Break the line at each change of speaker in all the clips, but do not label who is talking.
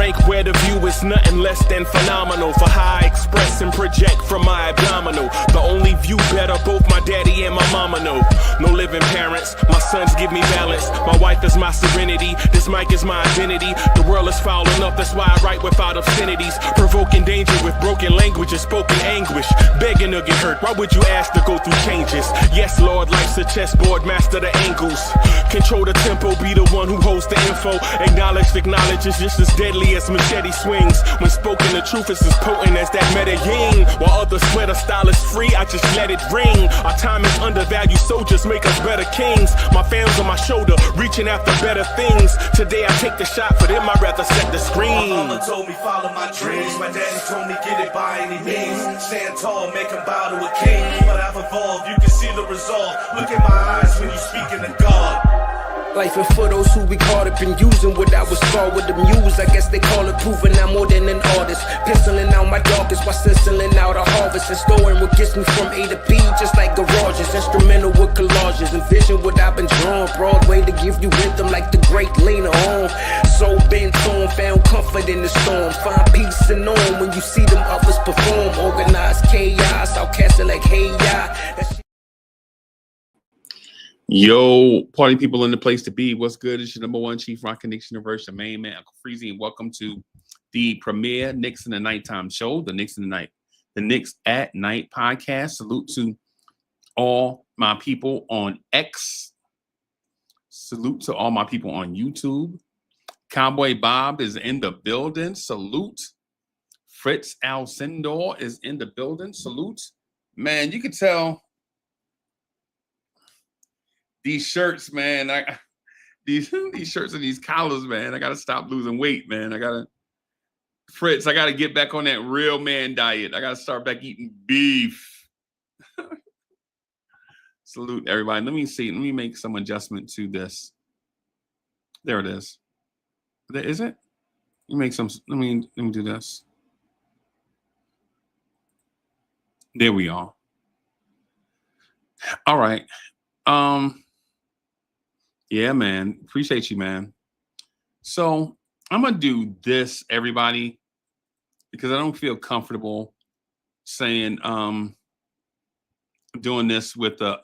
blank where the view is nothing less than phenomenal. For how I express and project from my abdominal. The only view better, both my daddy and my mama know. No living parents, my sons give me balance. My wife is my serenity, this mic is my identity. The world is foul enough, that's why I write without obscenities. Provoking danger with broken language and spoken anguish. Begging to get hurt, why would you ask to go through changes? Yes, Lord, life's a chessboard, master the angles. Control the tempo, be the one who holds the info. Acknowledge is just as deadly as machete swings. When spoken, the truth is as potent as that Medellin. While others swear the style is free, I just let it ring. Our time is undervalued, soldiers make us better kings. My fans on my shoulder, reaching after better things. Today I take the shot, for them I'd rather set the screen.
My mama told me follow my dreams. My daddy told me get it by any means. Stand tall, make him bow to a king. But I've evolved, you can see the resolve. Look in my eyes when you speaking to God.
Life and for those who we caught up in using what I was scarred with the muse. I guess they call it proving I'm more than an artist. Penciling out my darkest while stenciling out a harvest. And storing what gets me from A to B, just like garages. Instrumental with collages. Envision what I've been drawing. Broadway to give you rhythm like the great Lena on. So bent on, found comfort in the storm. Find peace and on when you see them others perform. Organized chaos, I'll cast it like hey ya.
Yo, party people in the place to be. What's good? It's your number one Chief Rock Knicks Universe, your main man, Uncle Freezy, and welcome to the premier Knicks in the Nighttime show, the Knicks at Night podcast. Salute to all my people on X. Salute to all my people on YouTube. Cowboy Bob is in the building. Salute. Fritz Alcindor is in the building. Salute. Man, you can tell these shirts, man, these shirts and these collars, man, I got to stop losing weight, man. Fritz, I got to get back on that real man diet. I got to start back eating beef. Salute, everybody. Let me see. Let me make some adjustment to this. There it is. There, is it? Let me do this. There we are. All right. Yeah, man. Appreciate you, man. So I'm going to do this, everybody, because I don't feel comfortable saying, doing this with the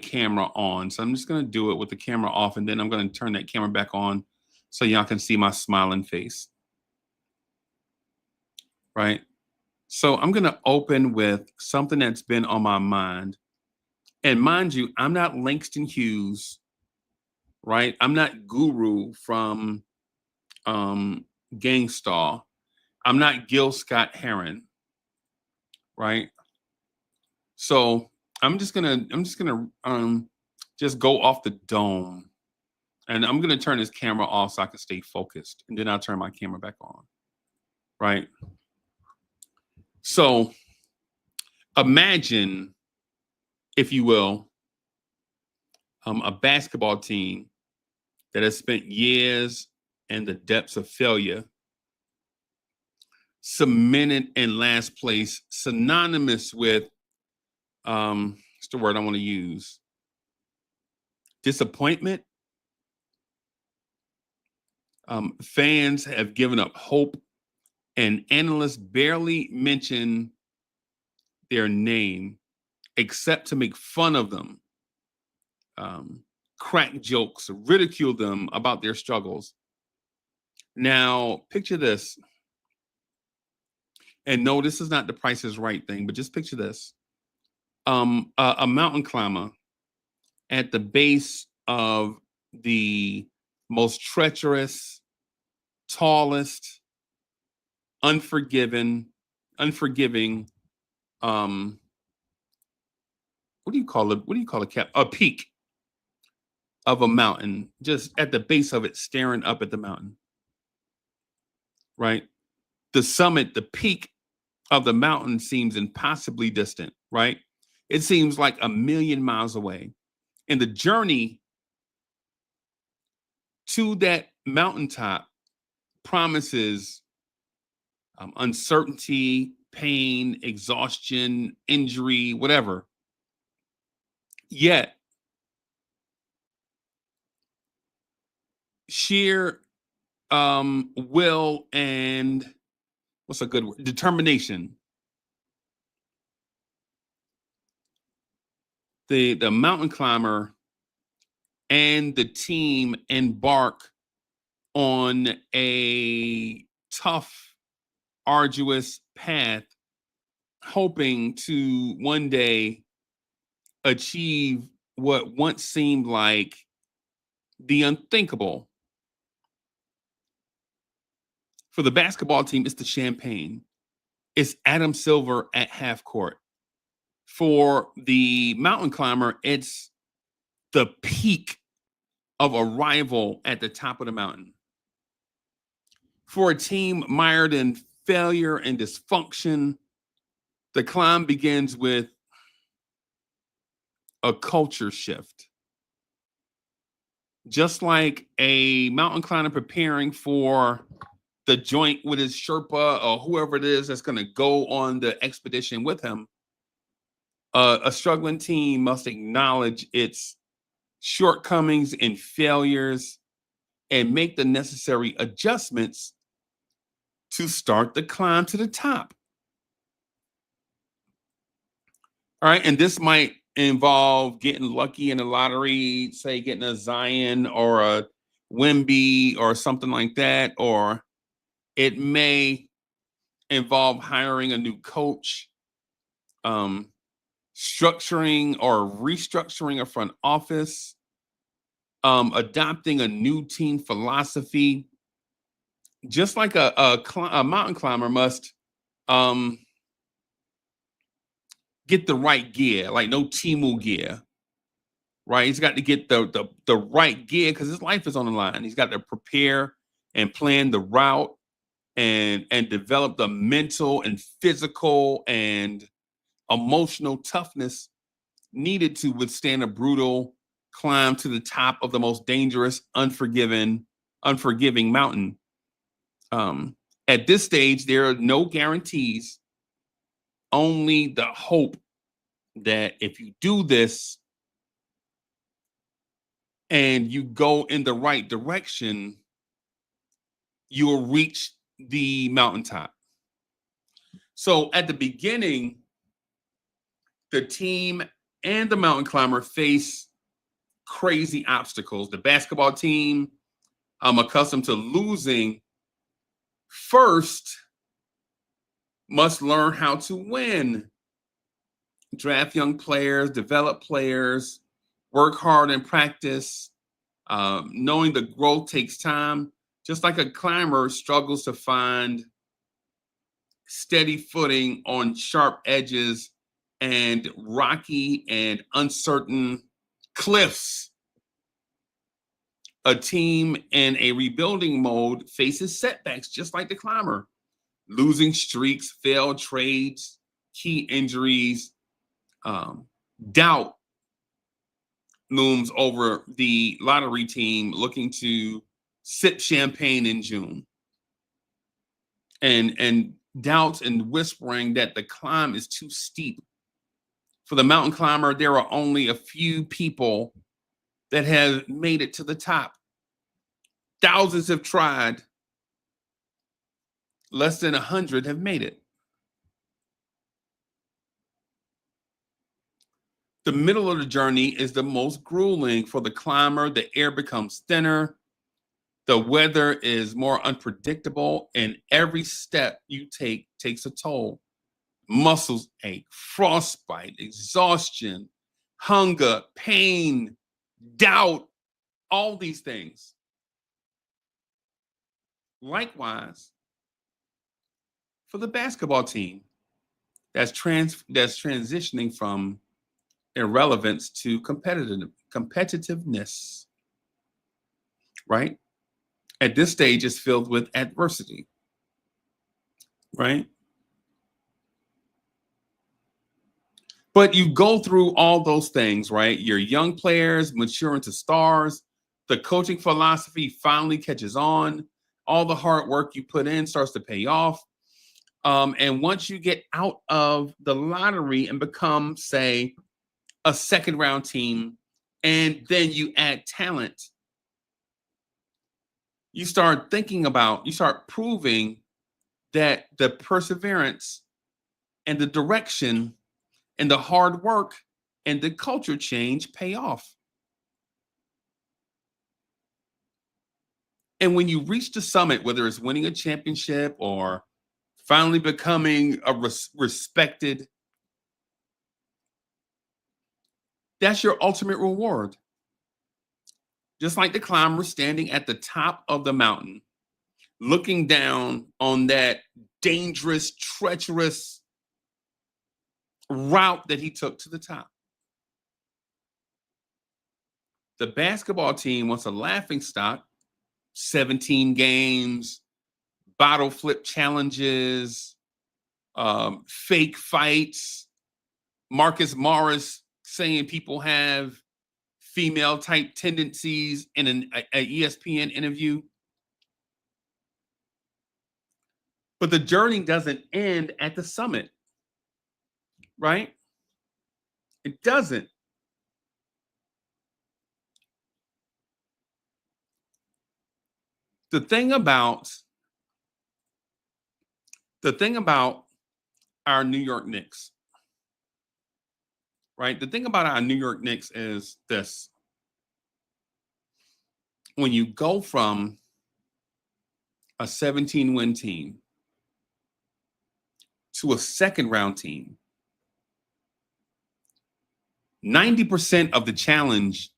camera on. So I'm just going to do it with the camera off, and then I'm going to turn that camera back on so y'all can see my smiling face. Right? So I'm going to open with something that's been on my mind. And mind you, I'm not Langston Hughes, right? I'm not Guru from Gangstar. I'm not Gil Scott Heron, right? So I'm just gonna just go off the dome, and I'm gonna turn this camera off so I can stay focused, and then I'll turn my camera back on, right? So imagine, if you will, a basketball team that has spent years in the depths of failure, cemented in last place, synonymous with, what's the word I want to use? Disappointment. Fans have given up hope, and analysts barely mention their name, except to make fun of them, crack jokes, ridicule them about their struggles. Now, picture this. And no, this is not the Price is Right thing, but just picture this. A mountain climber at the base of the most treacherous, tallest, unforgiving, what do you call it? What do you call a peak of a mountain, just at the base of it, staring up at the mountain, right? The summit, the peak of the mountain seems impossibly distant, right? It seems like 1,000,000 miles away. And the journey to that mountaintop promises uncertainty, pain, exhaustion, injury, whatever. Yet, sheer will and what's a good word? Determination. The mountain climber and the team embark on a tough, arduous path, hoping to one day achieve what once seemed like the unthinkable. For the basketball team, it's the champagne. It's Adam Silver at half court. For the mountain climber, it's the peak of arrival at the top of the mountain. For a team mired in failure and dysfunction, the climb begins with a culture shift. Just like a mountain climber preparing for the joint with his Sherpa or whoever it is that's going to go on the expedition with him, a struggling team must acknowledge its shortcomings and failures and make the necessary adjustments to start the climb to the top. All right, and this might involve getting lucky in the lottery, say getting a Zion or a Wemby or something like that, or it may involve hiring a new coach, structuring or restructuring a front office, adopting a new team philosophy. Just like a mountain climber must get the right gear, like no Timu gear, right? He's got to get the right gear because his life is on the line. He's got to prepare and plan the route and develop the mental and physical and emotional toughness needed to withstand a brutal climb to the top of the most dangerous, unforgiving mountain. At this stage, there are no guarantees, only the hope that if you do this and you go in the right direction, you will reach the mountaintop. So at the beginning, the team and the mountain climber face crazy obstacles. The basketball team, accustomed to losing, first must learn how to win. Draft young players, develop players, work hard in practice, knowing the growth takes time. Just like a climber struggles to find steady footing on sharp edges and rocky and uncertain cliffs, a team in a rebuilding mode faces setbacks just like the climber. Losing streaks, failed trades, key injuries, doubt looms over the lottery team looking to sip champagne in June. And doubts and whispering that the climb is too steep. For the mountain climber, there are only a few people that have made it to the top. Thousands have tried. Less than 100 have made it. The middle of the journey is the most grueling for the climber. The air becomes thinner. The weather is more unpredictable, and every step you take takes a toll. Muscles ache, frostbite, exhaustion, hunger, pain, doubt, all these things. Likewise, for the basketball team that's transitioning from irrelevance to competitiveness, right? At this stage, it's filled with adversity, right? But you go through all those things, right? Your young players mature into stars. The coaching philosophy finally catches on. All the hard work you put in starts to pay off. And once you get out of the lottery and become, say, a second round team, and then you add talent, you start proving that the perseverance and the direction and the hard work and the culture change pay off. And when you reach the summit, whether it's winning a championship or finally becoming a respected, that's your ultimate reward. Just like the climber standing at the top of the mountain, looking down on that dangerous, treacherous route that he took to the top. The basketball team wants a laughing stock, 17 games, bottle flip challenges, fake fights, Marcus Morris saying people have female type tendencies in an ESPN interview. But the journey doesn't end at the summit, right? It doesn't. The thing about our New York Knicks, right? The thing about our New York Knicks is this. When you go from a 17-win team to a second-round team, 90% of the challenge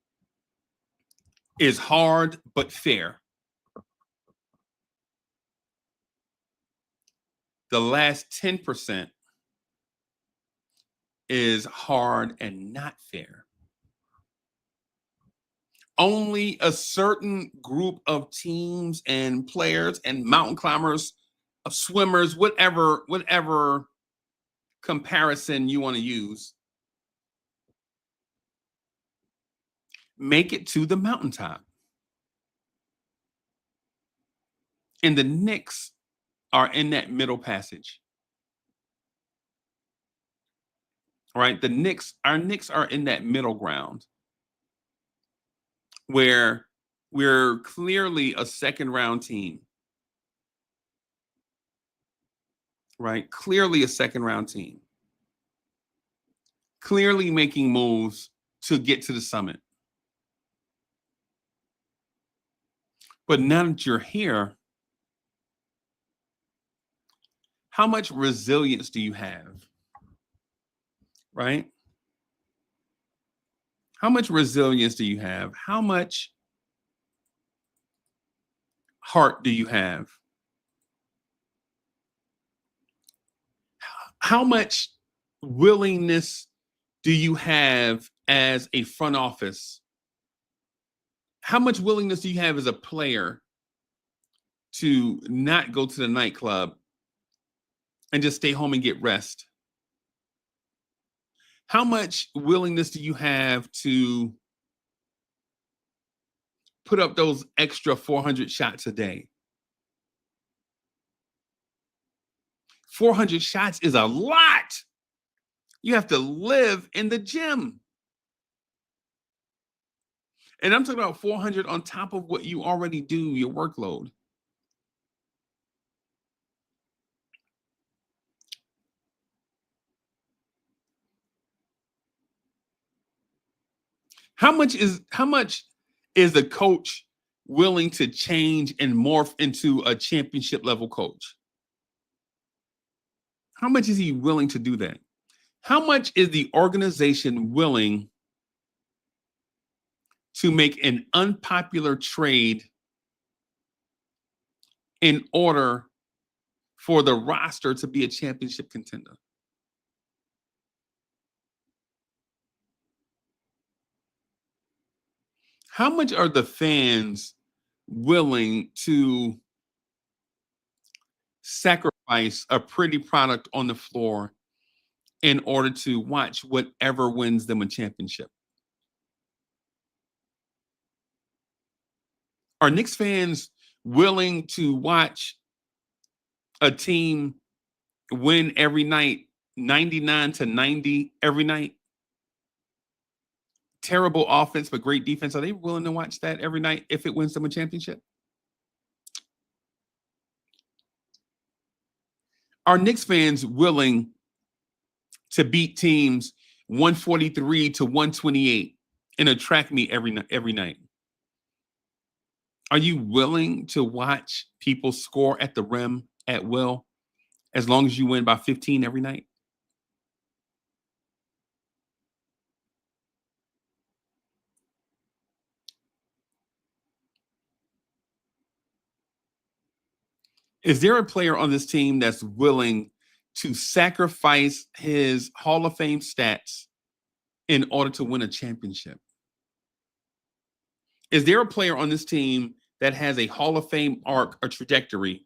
is hard but fair. The last 10% is hard and not fair. Only a certain group of teams and players and mountain climbers, swimmers, whatever comparison you want to use, make it to the mountaintop. And the Knicks are in that middle passage. Right? Our Knicks are in that middle ground where we're clearly a second round team. Right? Clearly a second round team. Clearly making moves to get to the summit. But now that you're here, how much resilience do you have? Right? How much resilience do you have? How much heart do you have? How much willingness do you have as a front office? How much willingness do you have as a player to not go to the nightclub and just stay home and get rest? How much willingness do you have to put up those extra 400 shots a day? 400 shots is a lot. You have to live in the gym. And I'm talking about 400 on top of what you already do, your workload. How much is the coach willing to change and morph into a championship level coach? How much is he willing to do that? How much is the organization willing to make an unpopular trade in order for the roster to be a championship contender? How much are the fans willing to sacrifice a pretty product on the floor in order to watch whatever wins them a championship? Are Knicks fans willing to watch a team win every night, 99-90 every night? Terrible offense, but great defense. Are they willing to watch that every night if it wins them a championship? Are Knicks fans willing to beat teams 143 to 128 in a track meet every night? Are you willing to watch people score at the rim at will as long as you win by 15 every night? Is there a player on this team that's willing to sacrifice his Hall of Fame stats in order to win a championship? Is there a player on this team that has a Hall of Fame arc or trajectory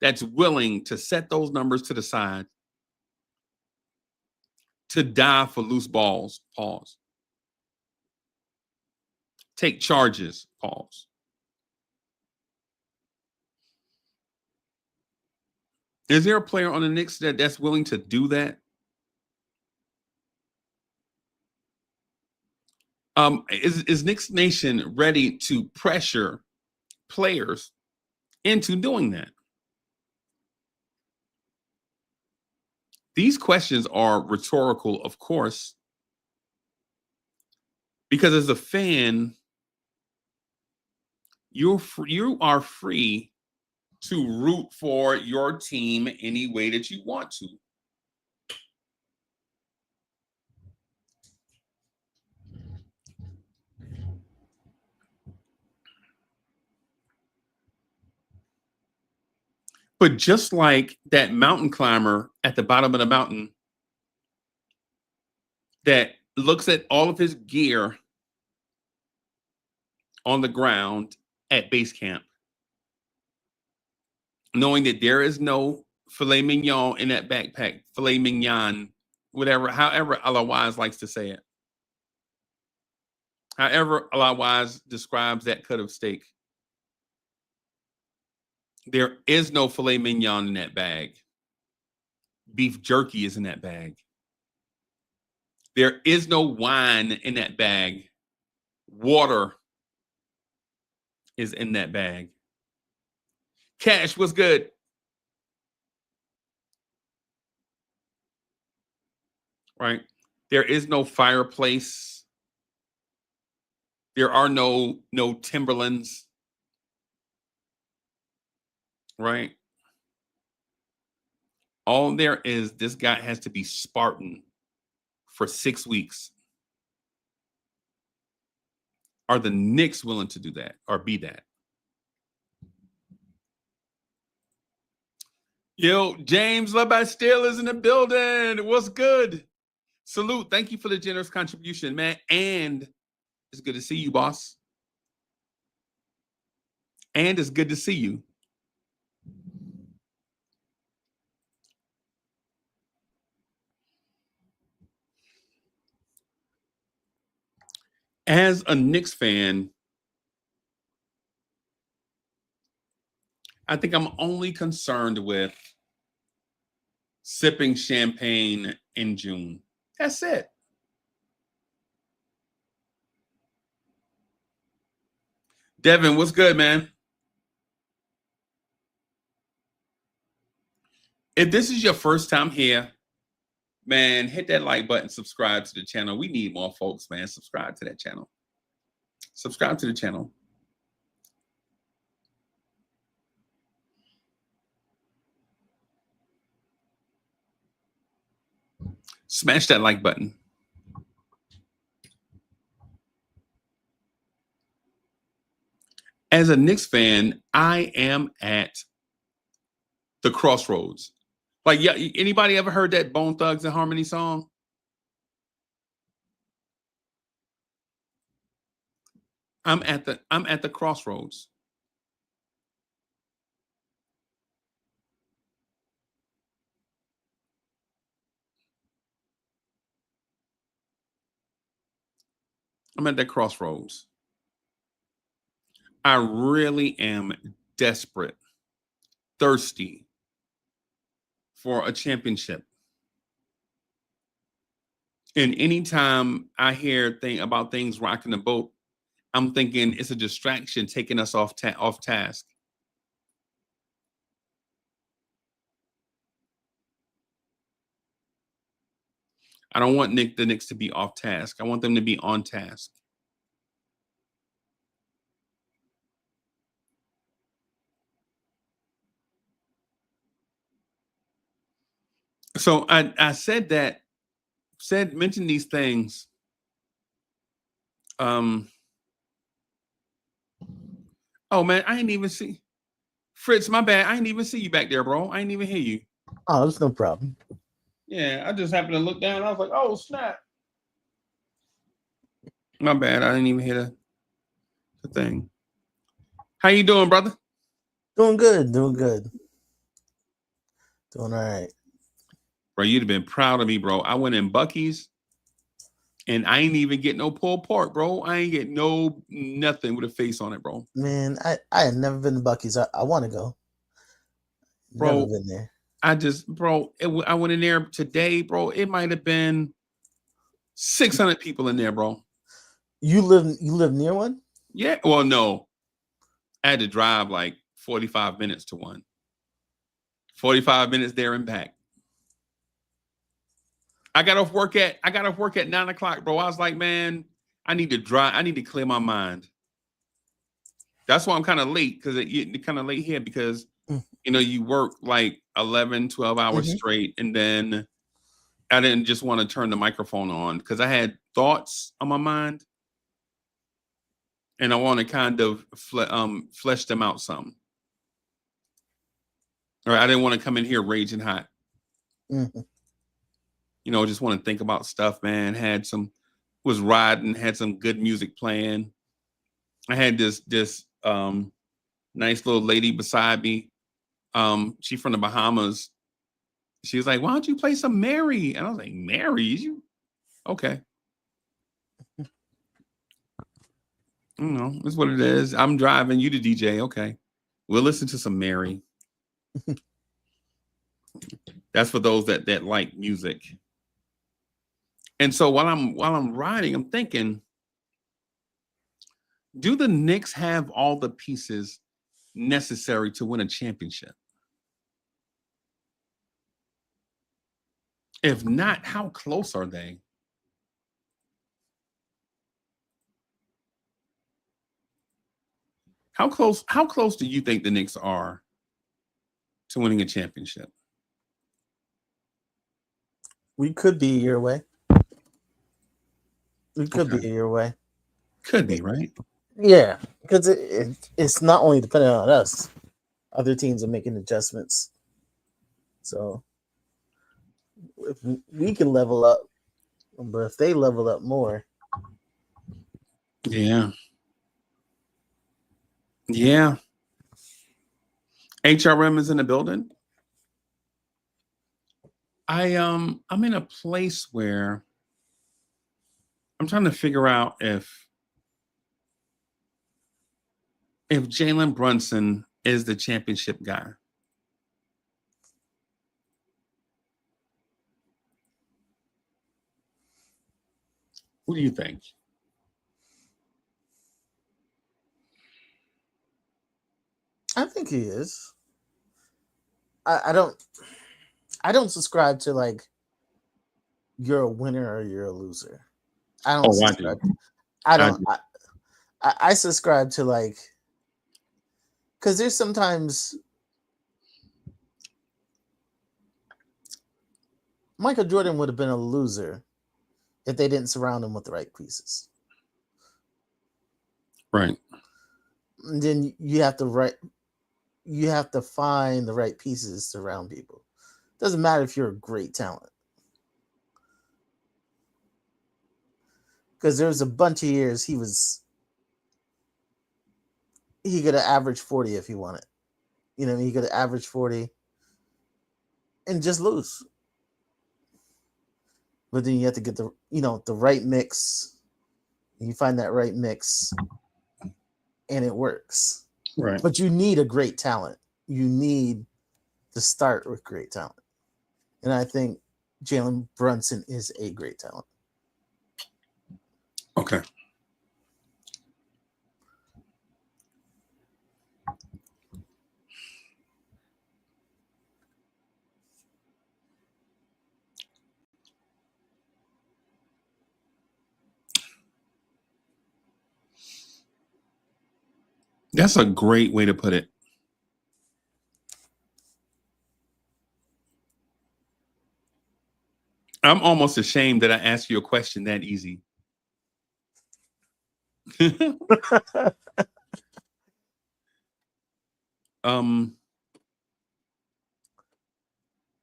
that's willing to set those numbers to the side, to die for loose balls, pause, take charges, pause? Is there a player on the Knicks that's willing to do that? Is Knicks Nation ready to pressure players into doing that? These questions are rhetorical, of course, because as a fan, you are free to root for your team any way that you want to. But just like that mountain climber at the bottom of the mountain that looks at all of his gear on the ground at base camp, knowing that there is no filet mignon in that backpack, filet mignon, whatever, however Wise likes to say it. However Wise describes that cut of steak. There is no filet mignon in that bag. Beef jerky is in that bag. There is no wine in that bag. Water is in that bag. Cash, what's good? Right? There is no fireplace. There are no Timberlands. Right? All there is, this guy has to be Spartan for 6 weeks. Are the Knicks willing to do that or be that? Yo, James LaBastille is in the building. What's good? Salute. Thank you for the generous contribution, man. And it's good to see you, boss. And it's good to see you. As a Knicks fan, I think I'm only concerned with sipping champagne in June. That's it. Devin, what's good, man? If this is your first time here, man, hit that like button, subscribe to the channel. We need more folks, man. Subscribe to that channel. Subscribe to the channel. Smash that like button. As a Knicks fan, I am at the crossroads. Like, yeah, anybody ever heard that Bone Thugs and Harmony song? I'm at the crossroads. I'm at that crossroads. I really am desperate, thirsty for a championship. And anytime I hear about things rocking the boat, I'm thinking it's a distraction taking us off task. I don't want the Knicks to be off task. I want them to be on task. So I mentioned these things. Oh man, I ain't even see Fritz. My bad. I ain't even see you back there, bro. I ain't even hear you.
Oh, there's no problem.
Yeah, I just happened to look down. I was like, oh snap. My bad. I didn't even hear the thing. How you doing, brother?
Doing good. Doing all right.
Bro, you'd have been proud of me, bro. I went in Bucky's and I ain't even get no pulled pork, bro. I ain't get nothing with a face on it, bro.
Man, I had never been to Bucky's. I want to go.
Bro,
never been there.
I went in there today, bro. It might have been 600 people in there, bro.
You live near one?
Yeah. Well, no. I had to drive like 45 minutes to one. 45 minutes there and back. I got off work at 9:00, bro. I was like, man, I need to drive. I need to clear my mind. That's why I'm kind of late, because you're kind of late here because you work like 11, 12 hours straight, and then I didn't just want to turn the microphone on because I had thoughts on my mind, and I want to kind of flesh them out some. Or I didn't want to come in here raging hot.
Mm-hmm.
Just want to think about stuff, man. Was riding, had some good music playing. I had this nice little lady beside me. She from the Bahamas. She was like, why don't you play some Mary? And I was like, Mary? You okay. That's what it is. I'm driving, you the DJ. Okay. We'll listen to some Mary. That's for those that like music. And so while I'm riding, I'm thinking, do the Knicks have all the pieces necessary to win a championship? If not, how close are they? How close do you think the Knicks are to winning a championship?
We could be a year away. Could be,
right?
Yeah, because it's not only dependent on us. Other teams are making adjustments. So if we can level up, but if they level up more.
Yeah. Yeah. HRM is in the building. I'm in a place where I'm trying to figure out if Jalen Brunson is the championship guy. What do you think?
I think he is. I don't subscribe to like you're a winner or you're a loser. I don't subscribe. I subscribe to like, because there's sometimes Michael Jordan would have been a loser if they didn't surround him with the right pieces.
Right.
And then you have to find the right pieces to surround people. Doesn't matter if you're a great talent. Because there was a bunch of years he could have averaged 40 if he wanted. He could have averaged 40 and just lose. But then you have to get the right mix. You find that right mix and it works.
Right.
But you need a great talent. You need to start with great talent. And I think Jalen Brunson is a great talent.
Okay. That's a great way to put it. I'm almost ashamed that I asked you a question that easy.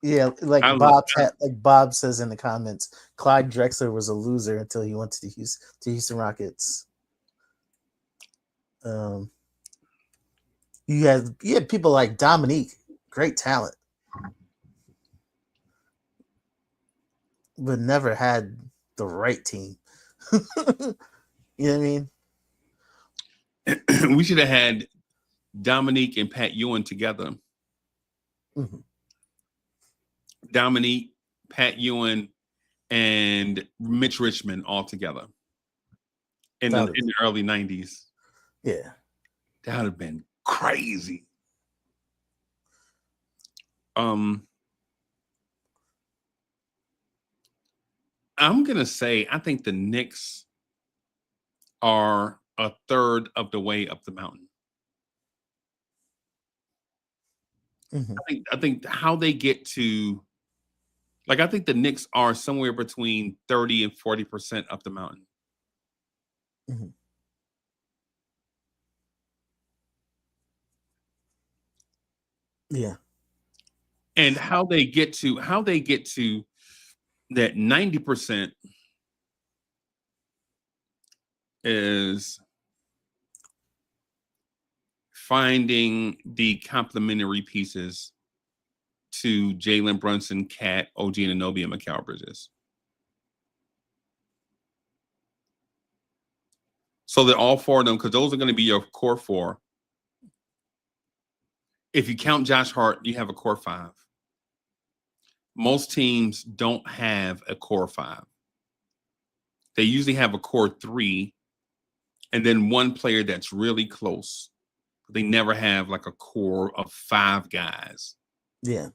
Yeah, like Bob says in the comments, Clyde Drexler was a loser until he went to the Houston Rockets. You had people like Dominique, great talent, but never had the right team. You know what I mean?
We should have had Dominique and Pat Ewing together.
Mm-hmm.
Dominique, Pat Ewing, and Mitch Richmond all together in the early 90s.
Yeah.
That would have been crazy. I'm going to say I think the Knicks are a third of the way up the mountain.
Mm-hmm.
I think how they get to, like, I think the Knicks are somewhere between 30 and 40% up the mountain.
Mm-hmm. Yeah.
And how they get to that 90% is finding the complementary pieces to Jalen Brunson, Cat, OG Anunoby, and Mikal Bridges. So that all four of them, because those are going to be your core four. If you count Josh Hart, you have a core five. Most teams don't have a core five. They usually have a core three, and then one player that's really close. They never have like a core of five guys.
Yeah.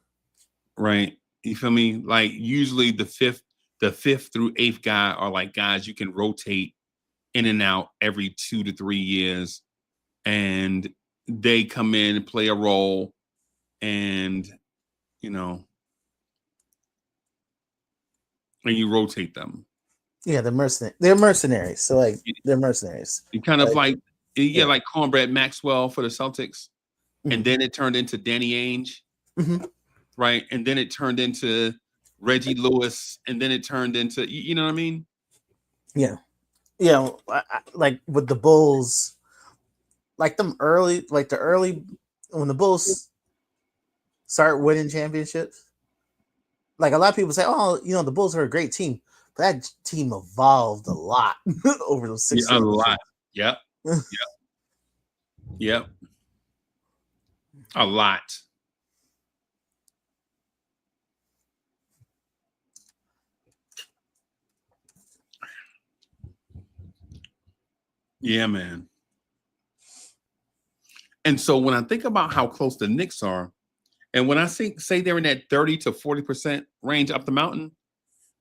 Right. You feel me? Like usually the fifth through eighth guy are like guys you can rotate in and out every 2 to 3 years. And they come in and play a role and, and you rotate them.
Yeah, they're mercenaries. So like they're mercenaries.
You kind of like Cornbread Maxwell for the Celtics. Mm-hmm. And then it turned into Danny Ainge.
Mm-hmm.
Right. And then it turned into Reggie Lewis. And then it turned into, you know what I mean?
Yeah. Yeah. Like with the Bulls, like when the Bulls start winning championships, like a lot of people say, oh, the Bulls are a great team. But that team evolved a lot over those 6
years. A lot. Yep. Yep. Yep. A lot. Yeah, man. And so when I think about how close the Knicks are, and when I say they're in that 30 to 40% range up the mountain,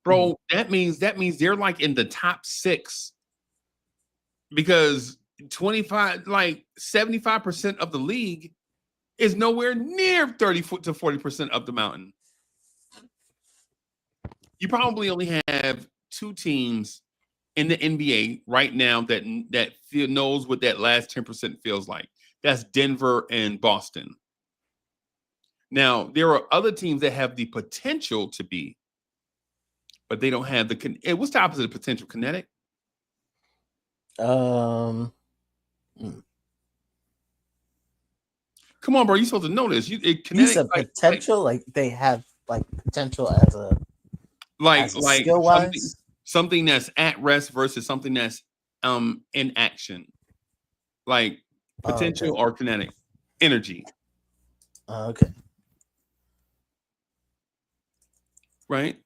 bro, that means they're like in the top 6. Because 75% of the league is nowhere near 30 to 40% up the mountain. You probably only have 2 teams in the NBA right now that knows what that last 10% feels like. That's Denver and Boston. Now, there are other teams that have the potential to be, but they don't have what's the opposite of potential? Kinetic?
Come
on, bro. You're supposed to know this.
You said potential, like they have like potential as a skill wise.
Something that's at rest versus something that's in action, like potential or kinetic energy.
Okay.
Right.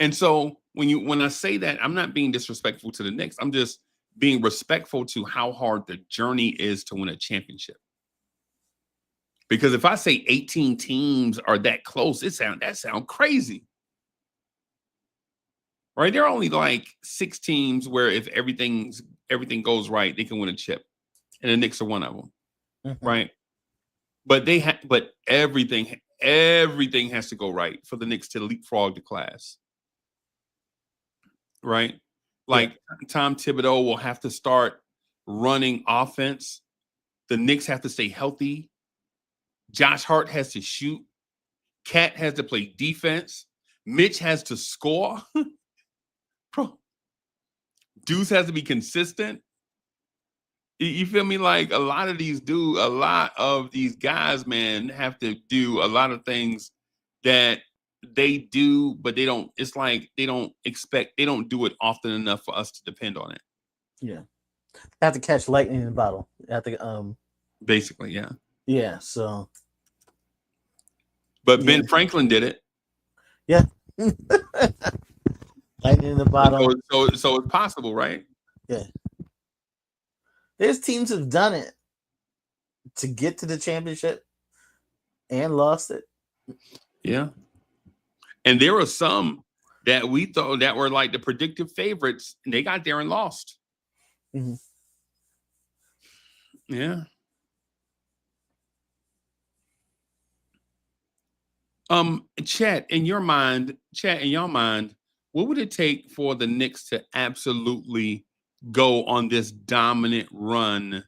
And so when I say that, I'm not being disrespectful to the Knicks. I'm just being respectful to how hard the journey is to win a championship. Because if I say 18 teams are that close, that sound crazy. Right? There are only like 6 teams where if everything goes right, they can win a chip. And the Knicks are one of them. right? But but everything has to go right for the Knicks to leapfrog the class, right? Like Tom Thibodeau will have to start running offense. The Knicks have to stay healthy. Josh Hart has to shoot. Cat has to play defense. Mitch has to score. Deuce has to be consistent. You feel me? Like a lot of these guys, man, have to do a lot of things that they do, but they don't. It's like they don't do it often enough for us to depend on it.
Yeah, have to catch lightning in a bottle. Have to
basically, yeah.
Yeah, so.
But Ben Franklin did it.
Yeah. Lightning in the bottle.
So it's possible, right?
Yeah. There's teams have done it to get to the championship and lost it.
Yeah. And there were some that we thought that were like the predictive favorites, and they got there and lost.
Mm-hmm.
Yeah. Chat, in your mind, what would it take for the Knicks to absolutely go on this dominant run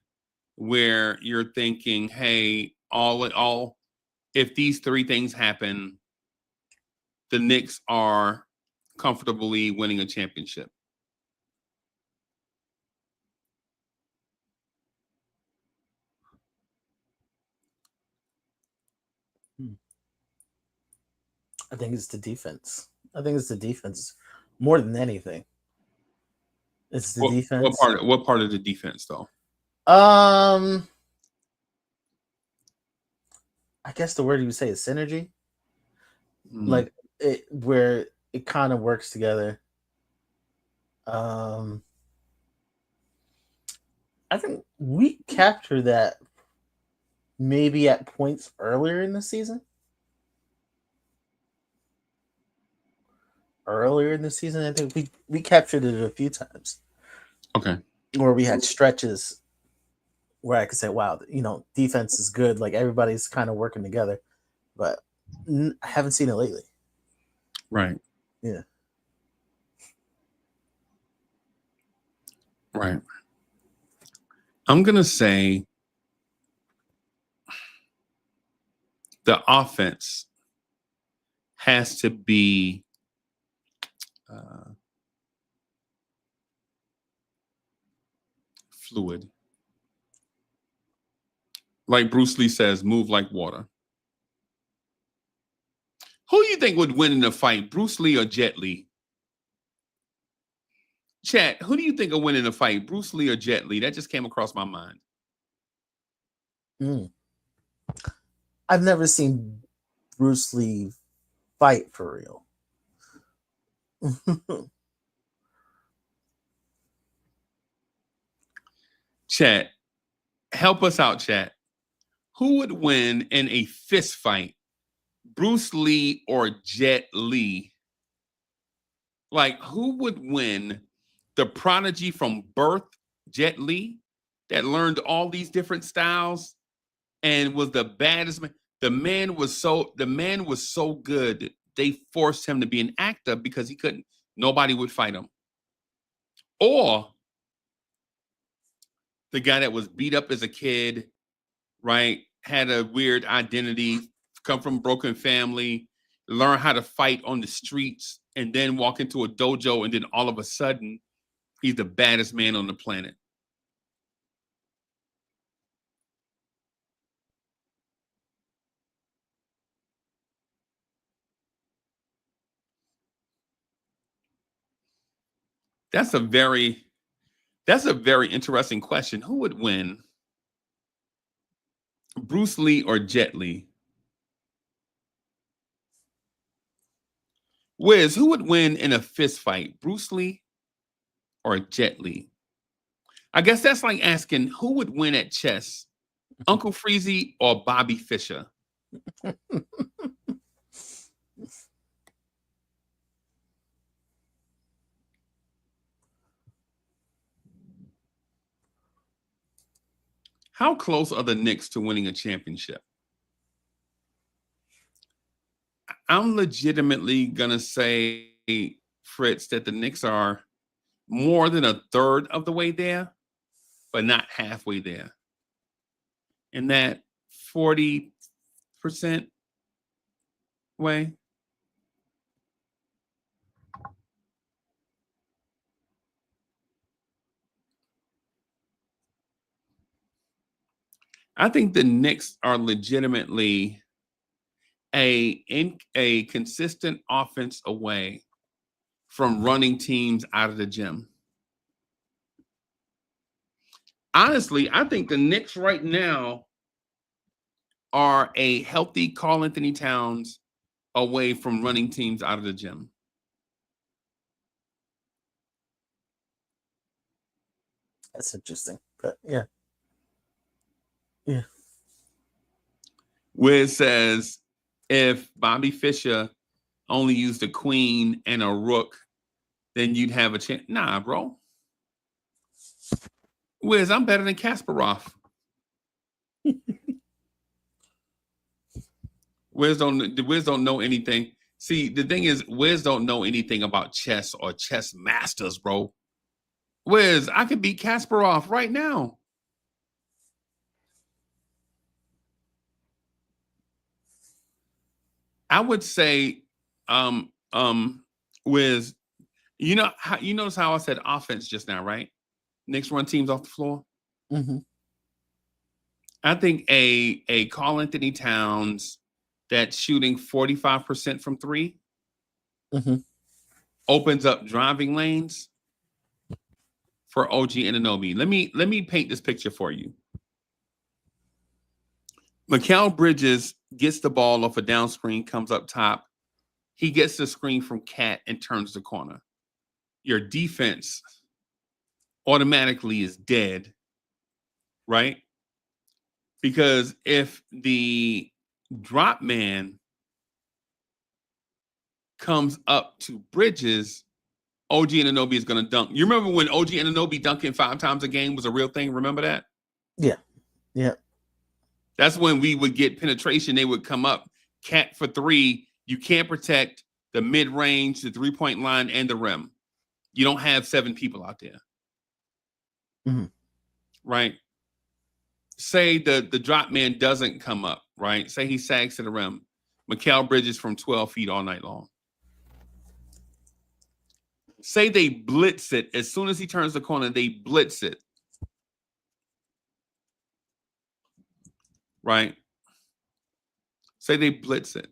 where you're thinking, hey, if these three things happen, the Knicks are comfortably winning a championship?
I think it's the defense. More than anything. It's the defense.
What part of the defense, though?
I guess the word you would say is synergy. Like where it kind of works together. I think we captured that maybe at points earlier in the season. I think we captured it a few times.
Okay.
Where we had stretches where I could say, wow, defense is good. Like everybody's kind of working together. But I haven't seen it lately.
Right.
Yeah.
Right. I'm going to say the offense has to be fluid. Like Bruce Lee says, move like water. Who do you think would win in a fight, Bruce Lee or Jet Li? Chat, who do you think will win in a fight, Bruce Lee or Jet Li? That just came across my mind.
I've never seen Bruce Lee fight for real.
Chat, help us out, chat. Who would win in a fist fight, Bruce Lee or Jet Li? Like, who would win? The prodigy from birth, Jet Li, that learned all these different styles and was the baddest man. The man was so good, they forced him to be an actor because nobody would fight him. Or the guy that was beat up as a kid, right? Had a weird identity, come from a broken family, learn how to fight on the streets, and then walk into a dojo, and then all of a sudden, he's the baddest man on the planet. That's a very interesting question. Who would win, Bruce Lee or Jet Li? Wiz, who would win in a fist fight, Bruce Lee or Jet Li? I guess that's like asking who would win at chess, Uncle Freezy or Bobby Fischer? How close are the Knicks to winning a championship? I'm legitimately going to say, Fritz, that the Knicks are more than a third of the way there, but not halfway there. In that 40% way. I think the Knicks are legitimately a consistent offense away from running teams out of the gym. Honestly, I think the Knicks right now are a healthy Karl Anthony Towns away from running teams out of the gym.
That's interesting. But yeah. Yeah.
Wiz says, if Bobby Fischer only used a queen and a rook, then you'd have a chance. Nah, bro. Wiz, I'm better than Kasparov. Wiz don't know anything. See, the thing is, Wiz don't know anything about chess or chess masters, bro. Wiz, I could beat Kasparov right now. I would say, Wiz, you notice how I said offense just now, right? Knicks run teams off the floor.
Mm-hmm.
I think a Karl Anthony Towns that's shooting 45% from three opens up driving lanes for OG Anunoby. Let me paint this picture for you. Mikal Bridges gets the ball off a down screen, comes up top. He gets the screen from Cat and turns the corner. Your defense automatically is dead, right? Because if the drop man comes up to Bridges, OG Anunoby is going to dunk. You remember when OG Anunoby dunking 5 times a game was a real thing? Remember that?
Yeah. Yeah.
That's when we would get penetration. They would come up. Cat for 3. You can't protect the mid-range, the 3-point line, and the rim. You don't have 7 people out there.
Mm-hmm.
Right? Say the drop man doesn't come up, right? Say he sags to the rim. Mikal Bridges from 12 feet all night long. Say they blitz it. As soon as he turns the corner, they blitz it. Right? Say they blitz it.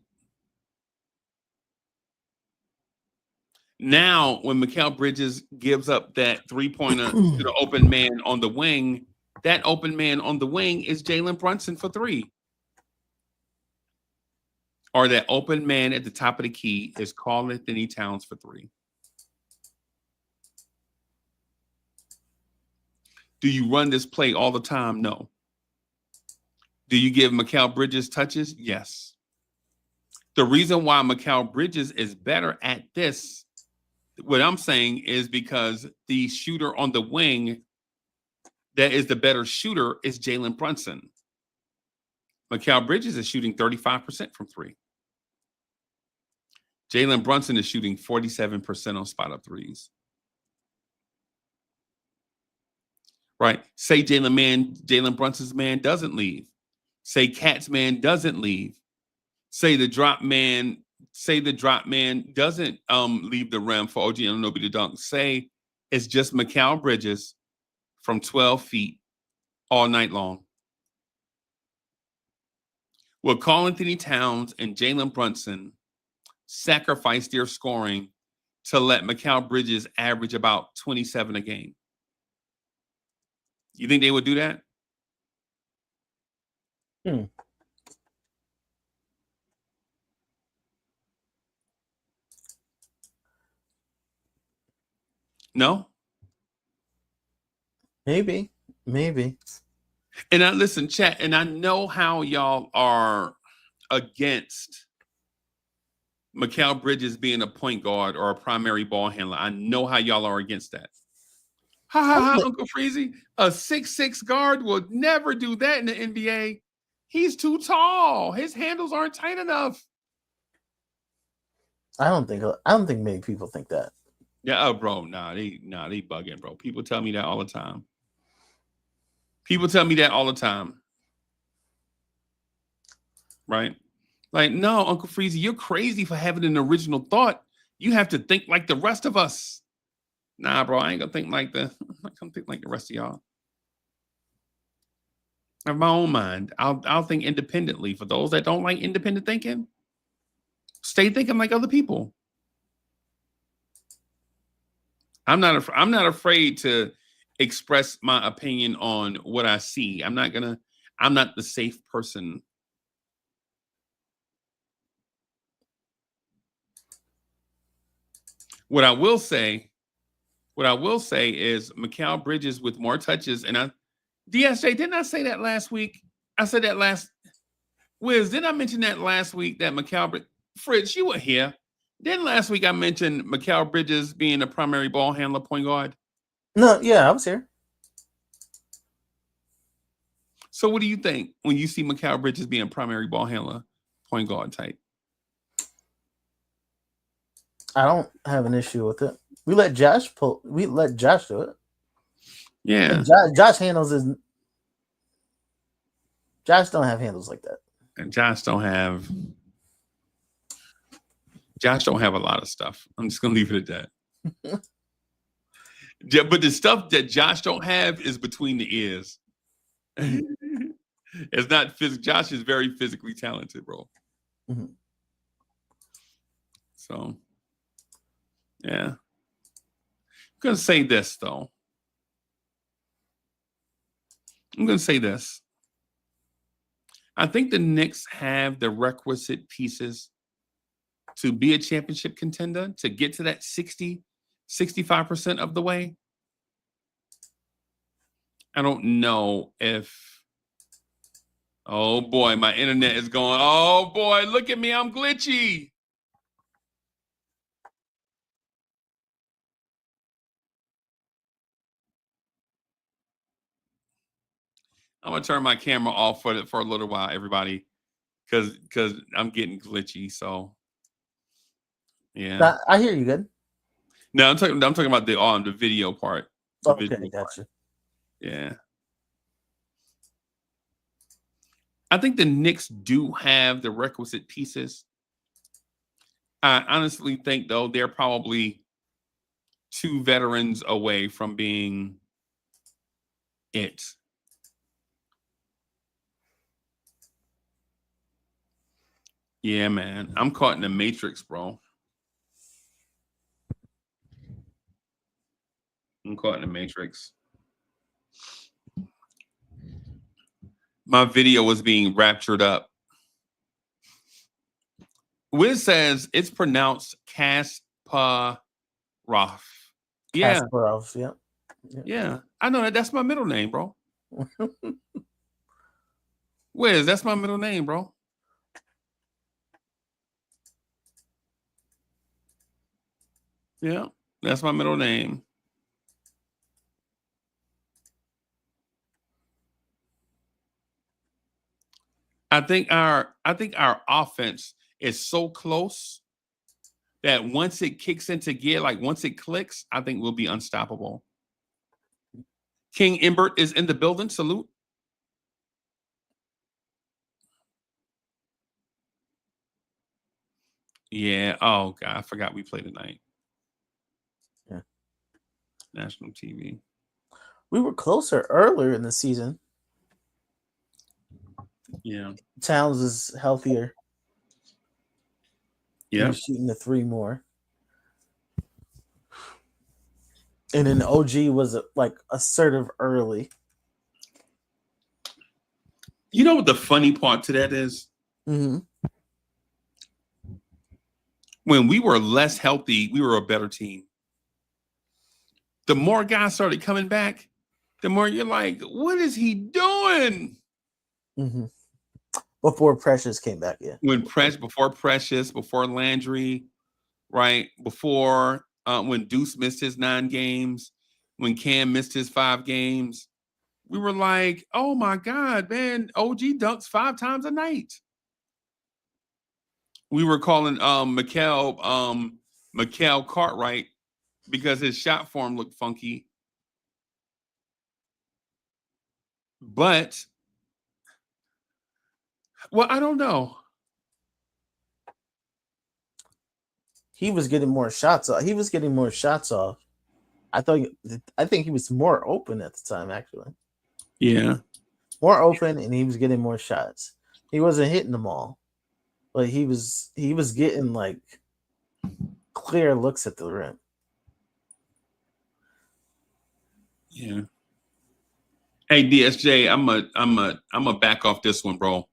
Now, when Mikal Bridges gives up that 3-pointer to the open man on the wing, that open man on the wing is Jalen Brunson for 3. Or that open man at the top of the key is Karl Anthony Towns for 3. Do you run this play all the time? No. Do you give Mikal Bridges touches? Yes. The reason why Mikal Bridges is better at this, what I'm saying, is because the shooter on the wing that is the better shooter is Jalen Brunson. Mikal Bridges is shooting 35% from 3. Jalen Brunson is shooting 47% on spot-up threes. Right? Say Jalen Brunson's man doesn't leave. Say Cat's man doesn't leave. Say the drop man doesn't leave the rim for OG Anunoby to dunk. Say it's just Mikal Bridges from 12 feet all night long. Will Karl Anthony Towns and Jalen Brunson sacrifice their scoring to let Mikal Bridges average about 27 a game? You think they would do that? No?
Maybe.
And I listen, chat, and I know how y'all are against Mikal Bridges being a point guard or a primary ball handler. I know how y'all are against that. Ha ha ha, Uncle Freezy. A 6'6" guard will never do that in the NBA. He's too tall. His handles aren't tight enough.
I don't think many people think that.
Yeah, bro. They bugging, bro. People tell me that all the time. Right? Like, no, Uncle Freezy, you're crazy for having an original thought. You have to think like the rest of us. Nah, bro, I ain't gonna think like the rest of y'all. I have my own mind. I'll think independently. For those that don't like independent thinking, stay thinking like other people. I'm not afraid to express my opinion on what I see. I'm not the safe person. What I will say is Mikal Bridges with more touches. And DSJ, didn't I say that last week? I said that Wiz, didn't I mention that last week that Mikal Fritz, you were here. Didn't last week I mentioned Mikal Bridges being a primary ball handler point guard?
No, yeah, I was here.
So what do you think when you see Mikal Bridges being a primary ball handler point guard type?
I don't have an issue with it. We let Josh do it.
Yeah.
Josh handles his. Josh don't have handles like that.
And Josh don't have a lot of stuff. I'm just gonna leave it at that. Yeah, but the stuff that Josh don't have is between the ears. It's not physical. Josh is very physically talented, bro.
Mm-hmm.
So, yeah. I'm gonna say this though. I think the Knicks have the requisite pieces to be a championship contender, to get to that 65% of the way. I don't know if, oh boy, my internet is going, oh boy, look at me, I'm glitchy. I'm gonna turn my camera off for a little while, everybody, because I'm getting glitchy. So, yeah.
I hear you good.
No, I'm talking about the video part.
Okay, gotcha.
Yeah. I think the Knicks do have the requisite pieces. I honestly think, though, they're probably 2 veterans away from being it. Yeah, man. I'm caught in the matrix, bro. I'm caught in the matrix. My video was being raptured up. Wiz says it's pronounced Kasparov. Yeah.
Kasparov, yeah.
Yeah. I know that. That's my middle name, bro. Wiz, that's my middle name, bro. Yeah, that's my middle name. I think our offense is so close that once it kicks into gear, like once it clicks, I think we'll be unstoppable. King Imbert is in the building. Salute. Yeah. Oh God, I forgot we play tonight.
Yeah.
National TV.
We were closer earlier in the season.
Yeah.
Towns is healthier.
Yeah.
Shooting the 3 more. And then OG was like assertive early.
You know what the funny part to that is?
Mm-hmm.
When we were less healthy, we were a better team. The more guys started coming back, the more you're like, what is he doing?
Mm-hmm. Before Precious came back, yeah.
Before Precious, before Landry, right? Before when Deuce missed his 9 games. when Cam missed his 5 games, we were like, oh my God, man, OG dunks 5 times a night. We were calling Mikal Cartwright because his shot form looked funky. But, well, I don't know.
He was getting more shots off. I think he was more open at the time, actually.
Yeah.
More open, and he was getting more shots. He wasn't hitting them all, but he was getting like clear looks at the rim.
Yeah. Hey DSJ, I'm a back off this one, bro.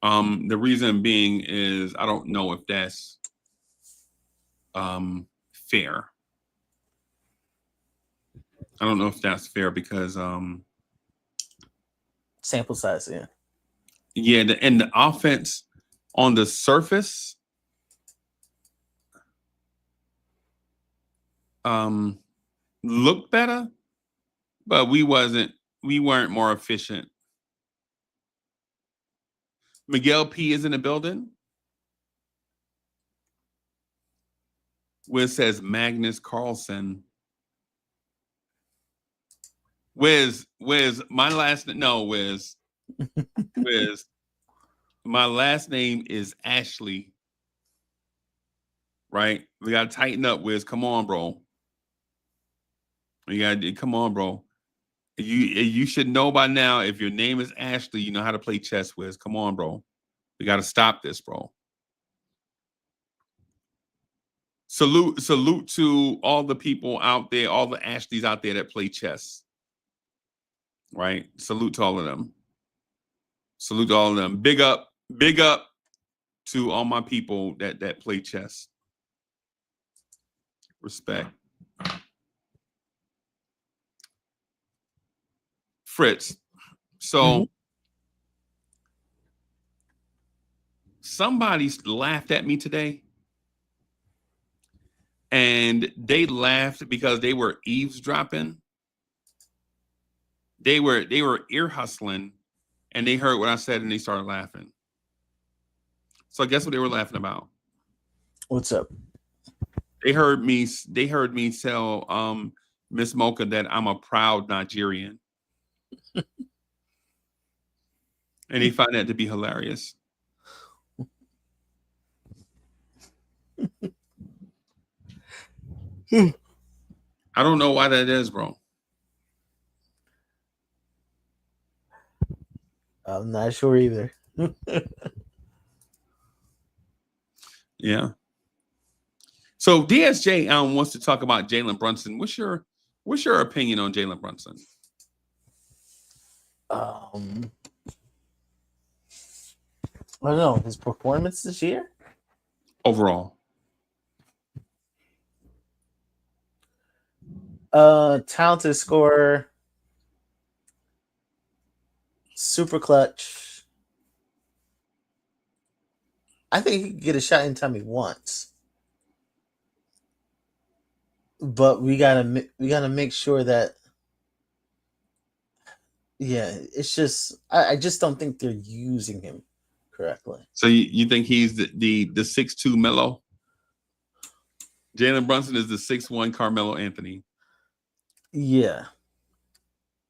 The reason being is I don't know if that's fair. I don't know if that's fair because
Sample size, yeah.
Yeah, the offense on the surface looked better, but we weren't more efficient. Miguel P is in the building. Wiz says Magnus Carlson. Wiz, my last Wiz. Wiz. My last name is Ashley. Right? We gotta tighten up, Wiz. Come on, bro. Come on, bro. You should know by now if your name is Ashley, you know how to play chess, Wiz. Come on, bro. We gotta stop this, bro. Salute to all the people out there, all the Ashleys out there that play chess. Right? Salute to all of them. Salute to all of them. Big up to all my people that play chess. Respect. Fritz. So somebody laughed at me today. And they laughed because they were eavesdropping. They were ear hustling, and they heard what I said and they started laughing. So guess what they were laughing about?
What's up?
They heard me tell Miss Mocha that I'm a proud Nigerian. And they find that to be hilarious. I don't know why that is, bro.
I'm not sure either.
Yeah. So DSJ wants to talk about Jalen Brunson. What's your opinion on Jalen Brunson?
I don't know, his performance this year?
Overall.
Talented scorer, super clutch. I think he can get a shot anytime he wants, but we gotta make sure that. Yeah, it's just I just don't think they're using him correctly.
So you think he's the 6'2" Melo? Jalen Brunson is the 6'1" Carmelo Anthony.
Yeah.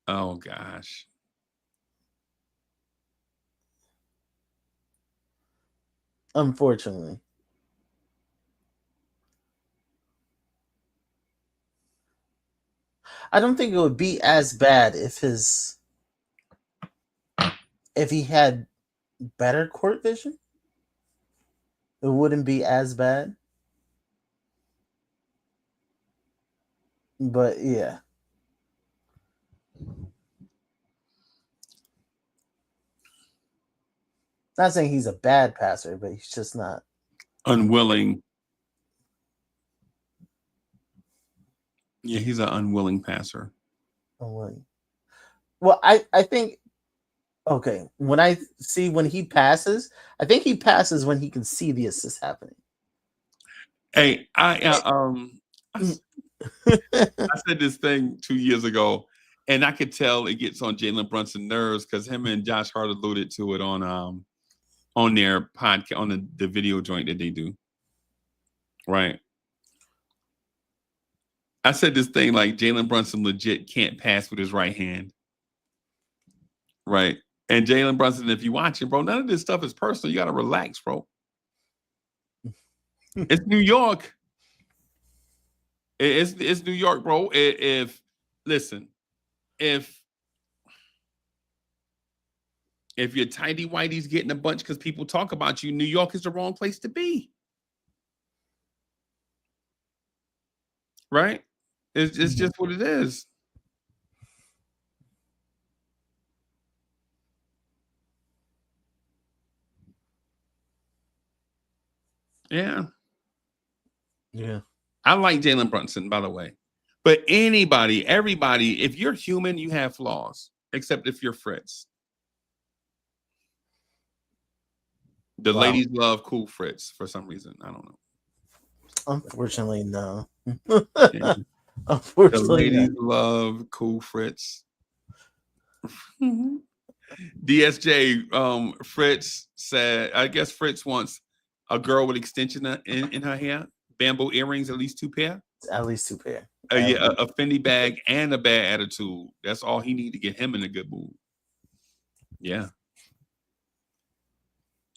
Oh gosh.
Unfortunately. I don't think it would be as bad if he had better court vision. It wouldn't be as bad. But yeah. Not saying he's a bad passer, but he's just not
unwilling. Yeah, he's an unwilling passer.
Unwilling. Well, I think okay, when he passes, I think he passes when he can see the assist happening.
Hey, I said this thing 2 years ago, and I could tell it gets on Jalen Brunson nerves because him and Josh Hart alluded to it on their podcast on the video joint that they do. Right. I said this thing like Jalen Brunson legit can't pass with his right hand. Right. And Jalen Brunson, if you watch it, bro, none of this stuff is personal. You got to relax, bro. It's New York. It's New York, bro. Listen, if your tidy whitey's getting a bunch because people talk about you, New York is the wrong place to be. Right? It's just what it is. Yeah.
Yeah.
I like Jalen Brunson, by the way. But everybody, if you're human, you have flaws, except if you're Fritz. The ladies love cool Fritz for some reason. I don't know.
Unfortunately, no.
Yeah.
Unfortunately,
the ladies love cool Fritz. DSJ, Fritz said, I guess Fritz wants a girl with extension in her hair, bamboo earrings, at least 2 pair.
At least 2 pair.
A Fendi bag and a bad attitude. That's all he need to get him in a good mood. Yeah.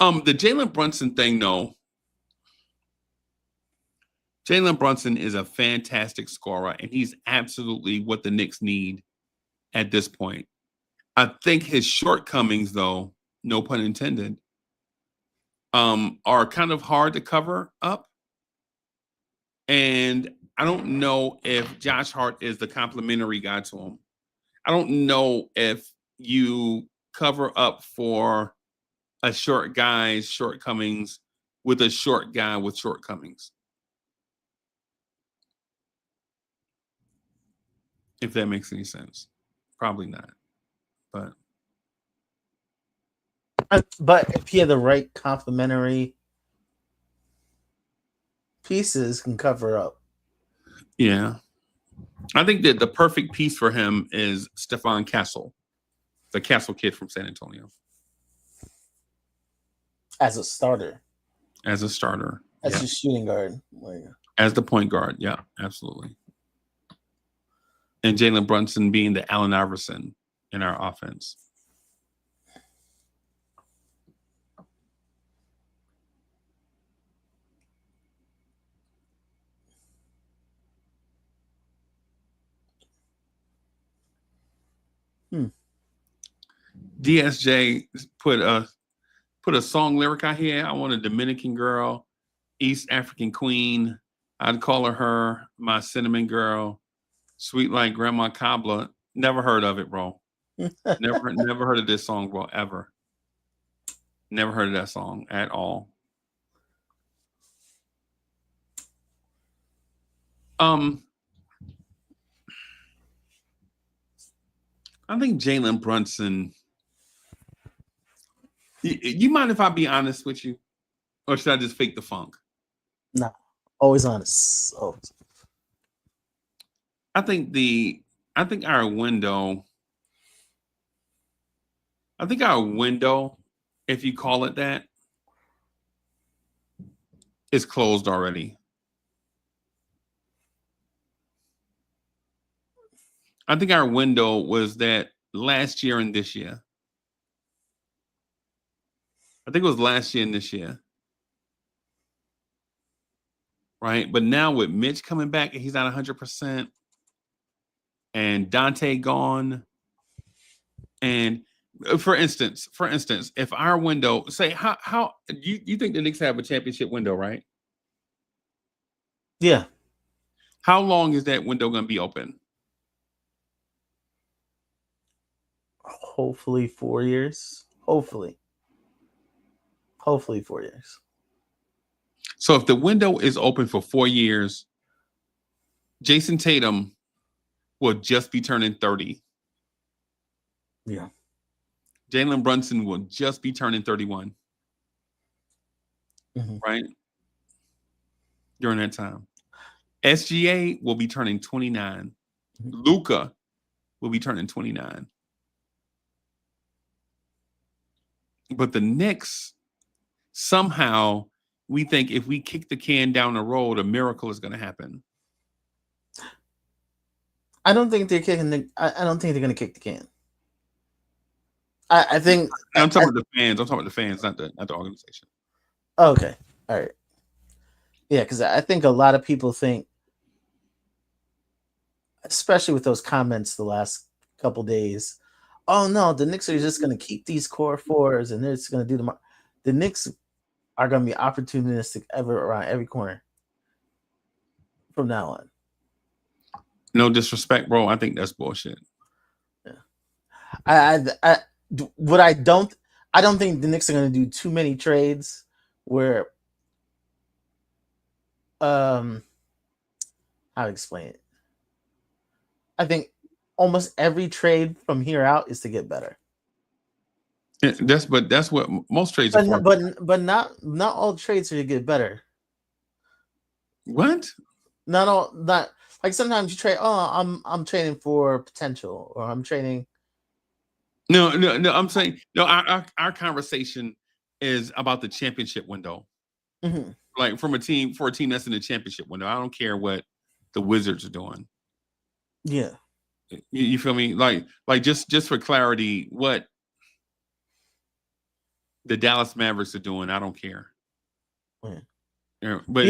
The Jalen Brunson thing, though. Jalen Brunson is a fantastic scorer, and he's absolutely what the Knicks need at this point. I think his shortcomings, though, no pun intended, are kind of hard to cover up. And I don't know if Josh Hart is the complimentary guy to him. I don't know if you cover up for a short guy's shortcomings with a short guy with shortcomings. If that makes any sense. Probably not.
But if he had the right complementary pieces, can cover up.
Yeah. I think that the perfect piece for him is Stephon Castle, the Castle kid from San Antonio.
As a starter.
As a starter.
As a shooting guard.
As the point guard. Yeah, absolutely. And Jalen Brunson being the Allen Iverson in our offense. DSJ put a song lyric out here. I want a Dominican girl, East African queen. I'd call her my cinnamon girl, sweet like Grandma Cobbler. Never heard of it, bro. Never heard of this song, bro, ever. Never heard of that song at all. I think Jalen Brunson. You mind if I be honest with you? Or should I just fake the funk?
No. Always honest. Always.
I think our window, if you call it that, is closed already. I think our window was that last year and this year. I think it was last year and this year. Right? But now with Mitch coming back, he's not 100%. And Dante gone. And for instance, if our window, say how you think the Knicks have a championship window, right?
Yeah.
How long is that window going to be open?
Hopefully 4 years. Hopefully 4 years.
So if the window is open for 4 years, Jason Tatum will just be turning 30.
Yeah.
Jalen Brunson will just be turning 31.
Mm-hmm.
Right? During that time. SGA will be turning 29. Luka will be turning 29. But the Knicks, somehow, we think if we kick the can down the road, a miracle is going to happen.
I don't think they're kicking. I don't think they're going to kick the can. I think.
I'm talking about the fans. I'm talking about the fans, not the organization.
Okay. All right. Yeah, because I think a lot of people think, especially with those comments the last couple days, oh no, the Knicks are just going to keep these core fours and they're just going to do the Knicks are going to be opportunistic around every corner from now on.
No disrespect, bro. I think that's bullshit.
Yeah. I don't think the Knicks are going to do too many trades where how to explain it. I think almost every trade from here out is to get better.
That's what most trades are for.
But not all trades are to get better.
What?
Not like sometimes you trade. Oh, I'm trading for potential, or I'm trading.
No. I'm saying no. Our conversation is about the championship window.
Mm-hmm.
Like for a team that's in the championship window. I don't care what the Wizards are doing.
Yeah.
You feel me? Like just for clarity, what the Dallas Mavericks are doing, I don't care.
Yeah.
But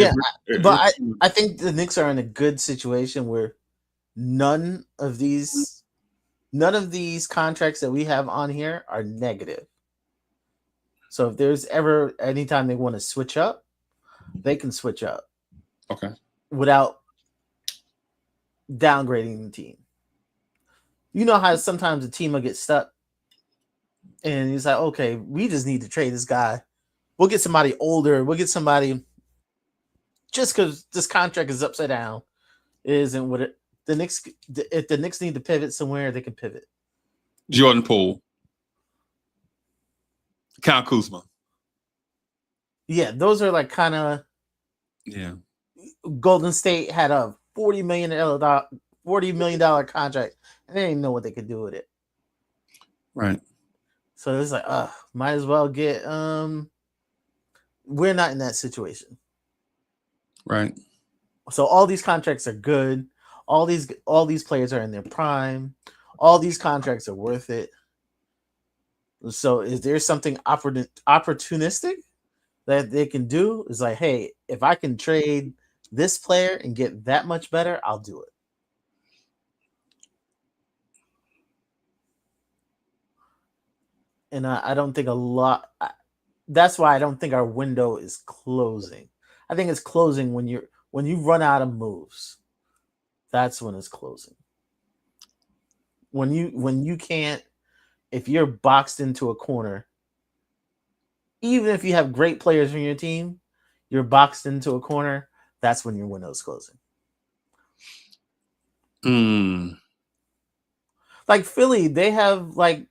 I think the Knicks are in a good situation where none of these contracts that we have on here are negative. So if there's ever anytime they want to switch up, they can switch up.
Okay.
Without downgrading the team. You know how sometimes a team will get stuck and he's like, okay, we just need to trade this guy. We'll get somebody older. We'll get somebody just because this contract is upside down. It isn't what it the Knicks if the Knicks need to pivot somewhere, they can pivot.
Jordan Poole. Kyle Kuzma.
Yeah, those are like kind of Golden State had a $40 million contract and they didn't know what they could do with it.
Right.
So it's like, might as well get we're not in that situation.
Right.
So all these contracts are good. All these players are in their prime. All these contracts are worth it. So is there something opportunistic that they can do? Is like, hey, if I can trade this player and get that much better, I'll do it. And I don't think a lot. That's why I don't think our window is closing. I think it's closing when you run out of moves. That's when it's closing. When you can't, if you're boxed into a corner, even if you have great players on your team, you're boxed into a corner. That's when your window is closing. Like Philly, they have like.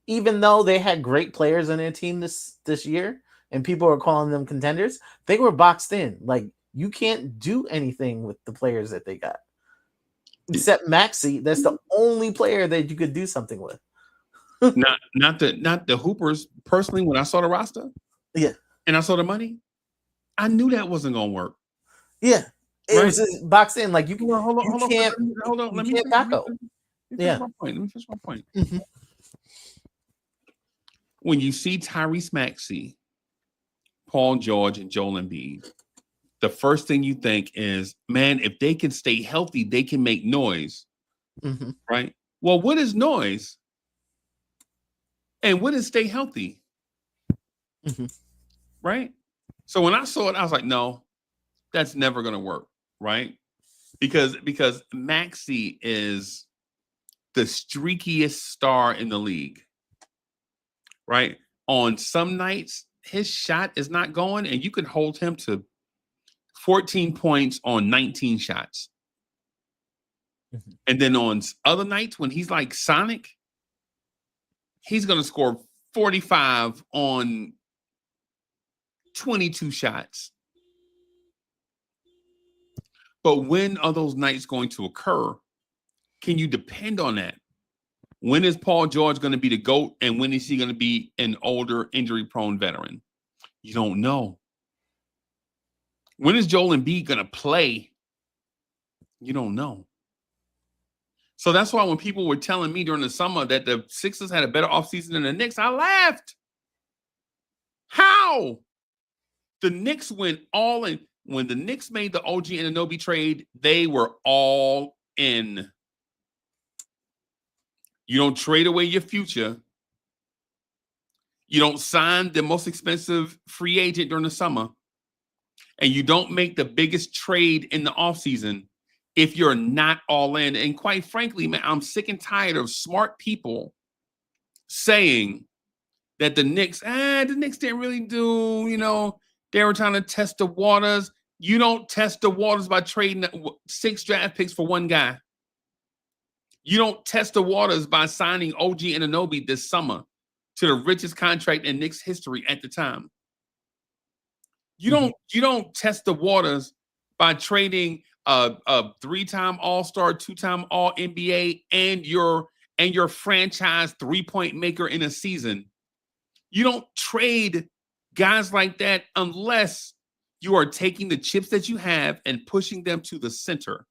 Even though they had great players on their team this year and people are calling them contenders, they were boxed in. Like, you can't do anything with the players that they got. Except Maxey, that's the only player that you could do something with.
not the Hoopers. Personally, when I saw the roster, and I saw the money, I knew that wasn't gonna work.
Yeah. It was just boxed in. Like, you can
hold on. Let me finish my point.
Mm-hmm.
When you see Tyrese Maxey, Paul George, and Joel Embiid, the first thing you think is, man, if they can stay healthy, they can make noise.
Mm-hmm.
Right? Well, what is noise? And what is stay healthy?
Mm-hmm.
Right? So when I saw it, I was like, no, that's never going to work. Right? Because Maxey is the streakiest star in the league. Right? On some nights, his shot is not going, and you can hold him to 14 points on 19 shots.
Mm-hmm.
And then on other nights, when he's like Sonic, he's going to score 45 on 22 shots. But when are those nights going to occur? Can you depend on that? When is Paul George going to be the GOAT, and when is he going to be an older, injury-prone veteran? You don't know. When is Joel Embiid going to play? You don't know. So that's why when people were telling me during the summer that the Sixers had a better offseason than the Knicks, I laughed. How? The Knicks went all in. When the Knicks made the OG Anunoby trade, they were all in. You don't trade away your future. You don't sign the most expensive free agent during the summer. And you don't make the biggest trade in the offseason if you're not all in. And quite frankly, man, I'm sick and tired of smart people saying that the Knicks didn't really do, they were trying to test the waters. You don't test the waters by trading 6 draft picks for one guy. You don't test the waters by signing OG Anunoby this summer to the richest contract in Knicks history at the time. You don't test the waters by trading a 3-time All-Star, 2-time All-NBA, and your franchise 3-point maker in a season. You don't trade guys like that unless you are taking the chips that you have and pushing them to the center.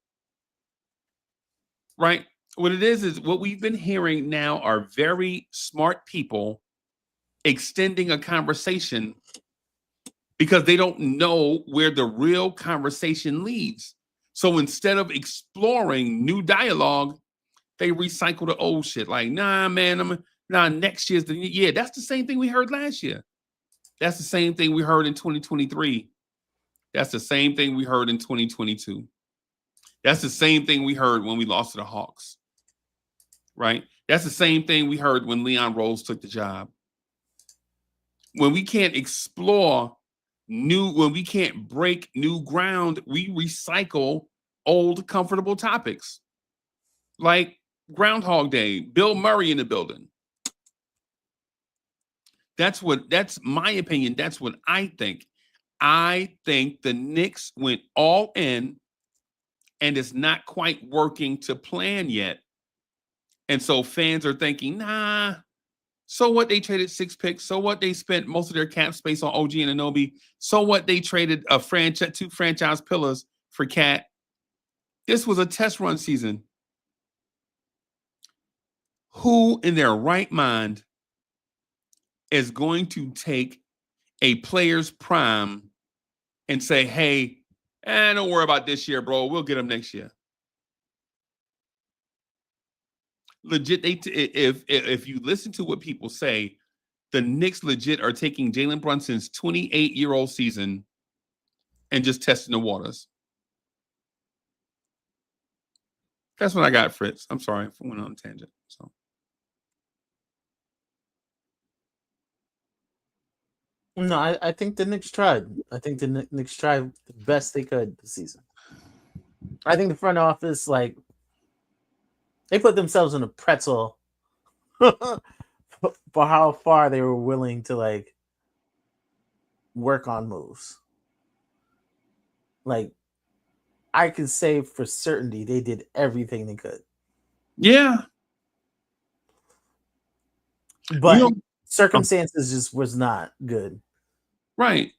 Right? What it is what we've been hearing now are very smart people extending a conversation because they don't know where the real conversation leads. So instead of exploring new dialogue, they recycle the old shit. Like, nah, man, next year's the year. That's the same thing we heard last year. That's the same thing we heard in 2023. That's the same thing we heard in 2022. That's the same thing we heard when we lost to the Hawks. Right? That's the same thing we heard when Leon Rose took the job. When we can't explore when we can't break new ground, we recycle old, comfortable topics. Like Groundhog Day, Bill Murray in the building. That's my opinion. That's what I think. I think the Knicks went all in and it's not quite working to plan yet. And so fans are thinking, nah, so what, they traded 6 picks? So what, they spent most of their cap space on OG Anunoby? So what, they traded 2 franchise pillars for Cat? This was a test run season. Who in their right mind is going to take a player's prime and say, hey, don't worry about this year, bro. We'll get him next year. Legit, if you listen to what people say, the Knicks legit are taking Jalen Brunson's 28-year-old season and just testing the waters. That's what I got, Fritz. I'm sorry if I went on a tangent. So.
No, I think the Knicks tried. I think the Knicks tried the best they could this season. I think the front office, they put themselves in a pretzel for how far they were willing to work on moves. I can say for certainty they did everything they could.
Yeah.
But circumstances just was not good.
Right.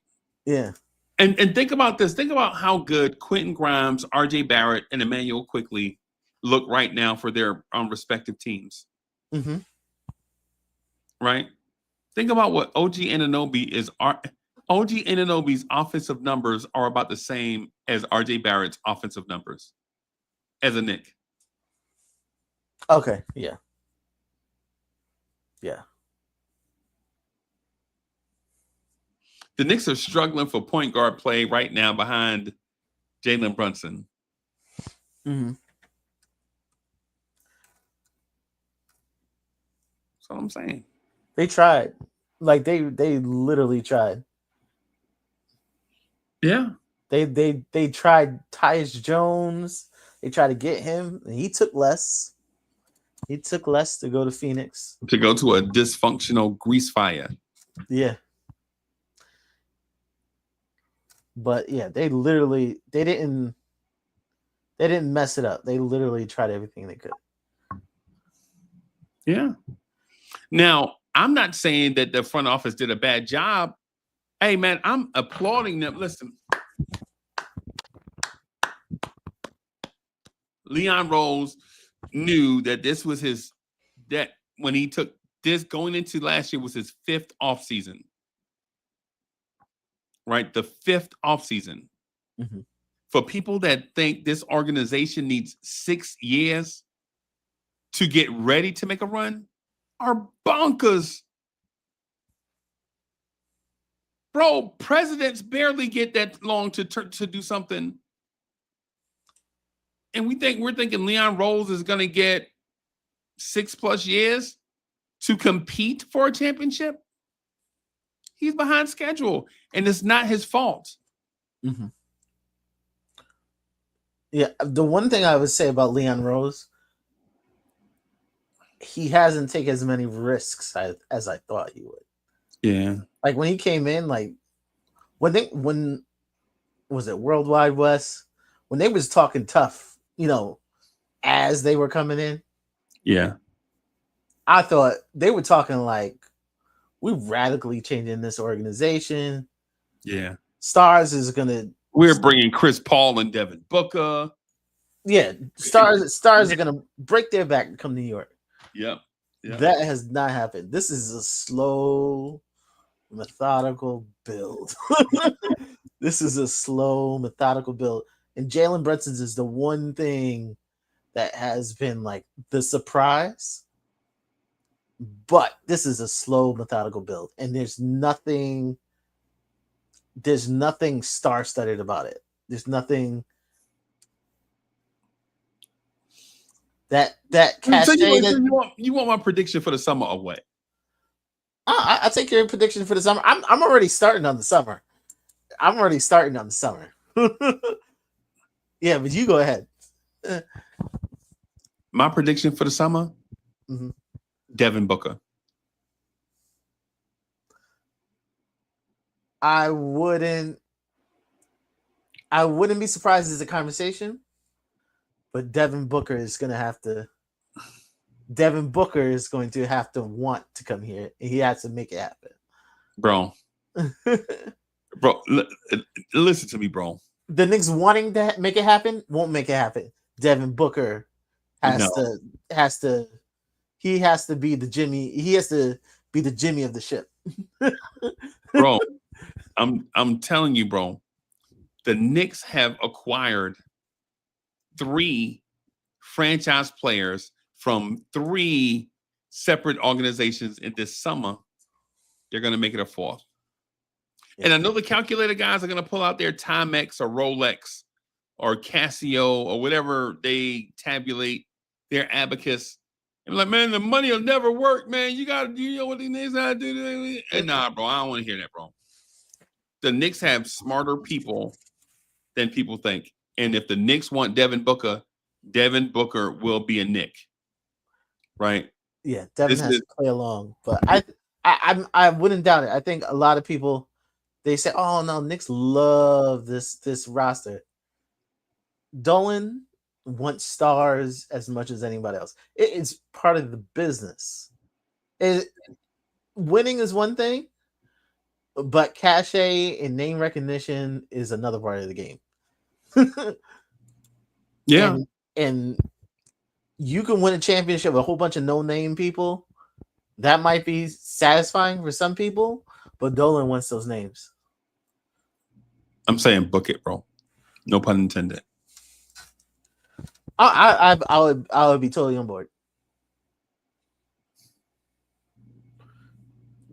Yeah.
And think about this. Think about how good Quentin Grimes, RJ Barrett, and Emmanuel Quickley look right now for their respective teams.
Mm-hmm.
Right? Think about what OG Anunoby is. OG Anunoby's offensive numbers are about the same as RJ Barrett's offensive numbers as a Knick.
Okay. Yeah. Yeah.
The Knicks are struggling for point guard play right now behind Jalen Brunson.
Mm-hmm.
That's what I'm saying.
They tried. They literally tried.
Yeah.
They tried Tyus Jones. They tried to get him, and he took less. He took less to go to Phoenix.
To go to a dysfunctional grease fire.
Yeah. But yeah, they didn't They didn't mess it up. They literally tried everything they could.
Yeah. Now, I'm not saying that the front office did a bad job. Hey, man, I'm applauding them. Listen, Leon Rose knew that this was that when he took this going into last year was his 5th offseason. Right? The 5th offseason.
Mm-hmm.
For people that think this organization needs 6 years to get ready to make a run are bonkers. Bro, presidents barely get that long to do something. And we're thinking Leon Rose is going to get 6+ years to compete for a championship. He's behind schedule, and it's not his fault.
Mm-hmm. Yeah, the one thing I would say about Leon Rose, he hasn't taken as many risks as I thought he would.
Yeah.
Like when he came in, like when was it Worldwide West? When they was talking tough, as they were coming in.
Yeah.
I thought they were talking like, we're radically changing this organization.
Yeah.
Stars is gonna.
We're bringing Chris Paul and Devin Booker.
Yeah, Stars are gonna break their back and come to New York.
Yep.
That has not happened. This is a slow, methodical build. This is a slow, methodical build. And Jalen Brunson is the one thing that has been like the surprise. But this is a slow, methodical build. And there's nothing star-studded about it. There's nothing that cachet.
So you want my prediction for the summer or what?
I'll take your prediction for the summer. I'm already starting on the summer. Yeah, but you go ahead.
My prediction for the summer?
Mm-hmm.
Devin Booker.
I wouldn't be surprised as a conversation, but Devin Booker is going to have to want to come here, and he has to make it happen.
Bro, listen to me, bro.
The Knicks wanting to make it happen won't make it happen. Devin Booker has to be the Jimmy. He has to be the Jimmy of the ship.
Bro, I'm telling you, bro. The Knicks have acquired 3 franchise players from 3 separate organizations in this summer. They're going to make it a 4th. Yeah. And I know the calculator guys are going to pull out their Timex or Rolex or Casio or whatever they tabulate their abacus. And like, man, the money will never work, man. You got to do what these niggas got to do. And nah, bro, I don't want to hear that, bro. The Knicks have smarter people than people think. And if the Knicks want Devin Booker will be a Knick. Right?
Yeah, Devin has to play along. But I wouldn't doubt it. I think a lot of people, they say, oh, no, Knicks love this roster. Dolan wants stars as much as anybody else. It's part of the business. Winning is one thing, but cachet and name recognition is another part of the game.
Yeah.
And you can win a championship with a whole bunch of no-name people. That might be satisfying for some people, but Dolan wants those names.
I'm saying book it, bro. No pun intended.
I would be totally on board.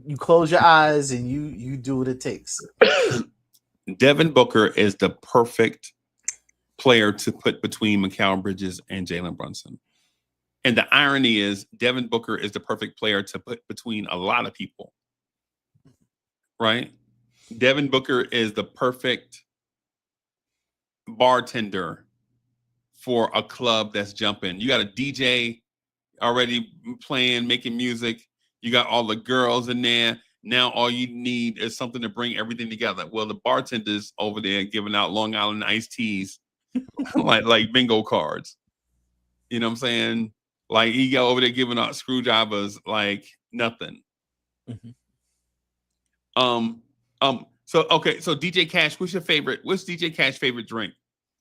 You close your eyes and you do what it takes.
Devin Booker is the perfect player to put between Mikal Bridges and Jalen Brunson. And the irony is Devin Booker is the perfect player to put between a lot of people. Right? Devin Booker is the perfect bartender for a club that's jumping. You got a DJ already playing, making music. You got all the girls in there. Now all you need is something to bring everything together. Well, the bartender's over there giving out Long Island iced teas like bingo cards. You know what I'm saying? Like he got over there giving out screwdrivers like nothing.
Mhm.
So okay, so DJ Cash, what's DJ Cash favorite drink?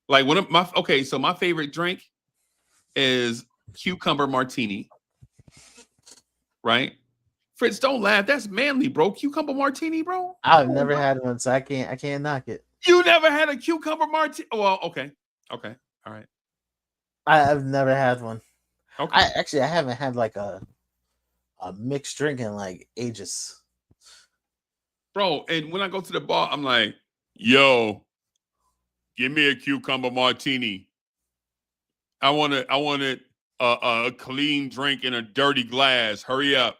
Like one of my so my favorite drink is cucumber martini. Right? Fritz, don't laugh. That's manly, bro. Cucumber martini, bro.
I've never had one, so I can't knock it.
You never had a cucumber martini? Well, okay. Okay. All right.
I've never had one.
Okay.
I haven't had like a mixed drink in like ages.
Bro, and when I go to the bar, I'm like, yo, give me a cucumber martini. I want it a clean drink in a dirty glass. Hurry up.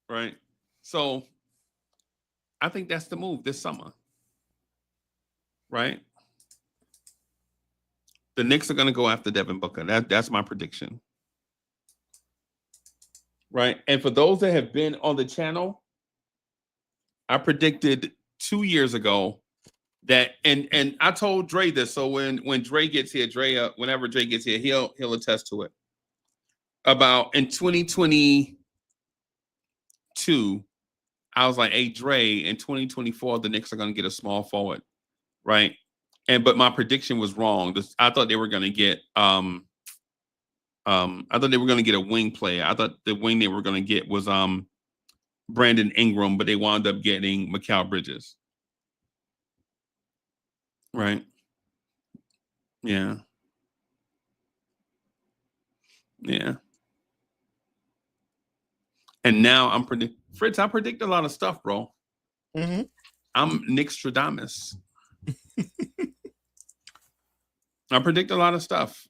Right? So I think that's the move this summer. Right? The Knicks are going to go after Devin Booker. That's my prediction. Right? And for those that have been on the channel, I predicted 2 years ago that, and I told Dre this. So when Dre gets here, whenever Dre gets here, he'll attest to it. About in 2022, I was like, "Hey, Dre, in 2024, the Knicks are going to get a small forward, right?" But my prediction was wrong. I thought they were going to get I thought they were going to get a wing player. I thought the wing they were going to get was Brandon Ingram, but they wound up getting Mikal Bridges. Right? Yeah. Yeah. And now Fritz, I predict a lot of stuff, bro.
Mm-hmm.
I'm Nickstradamus. I predict a lot of stuff.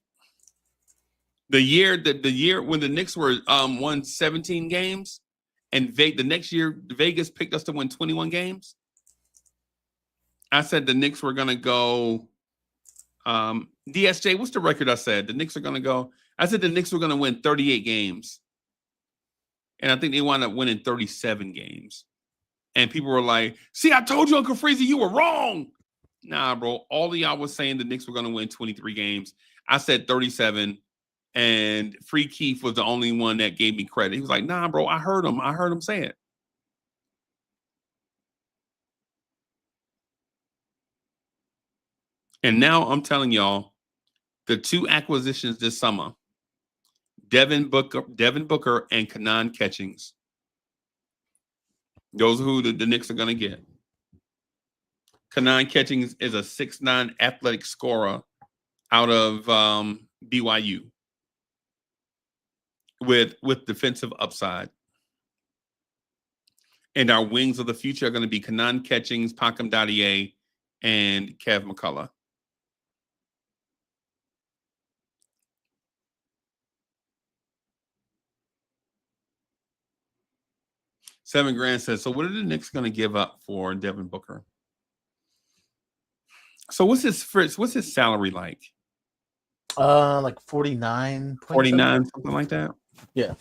The year when the Knicks were won 17 games, and the next year Vegas picked us to win 21 games. I said the Knicks were gonna go. DSJ, what's the record? I said the Knicks are gonna go. I said the Knicks were gonna win 38 games, and I think they wound up winning 37 games. And people were like, "See, I told you, Uncle Freezy, you were wrong." Nah, bro. All of y'all was saying the Knicks were gonna win 23 games. I said 37. And Free Keith was the only one that gave me credit. He was like, "Nah, bro, I heard him. I heard him say it." And now I'm telling y'all, the two acquisitions this summer, Devin Booker and Kanan Catchings. Those are who the Knicks are going to get. Kanan Catchings is a 6'9" athletic scorer out of BYU with defensive upside. And our wings of the future are going to be Kanan Catchings, Pankam Dadier, and Kev McCullough. $7,000 says, so what are the Knicks going to give up for Devin Booker? So what's his salary like?
Like 49.
49, something like that?
Yeah.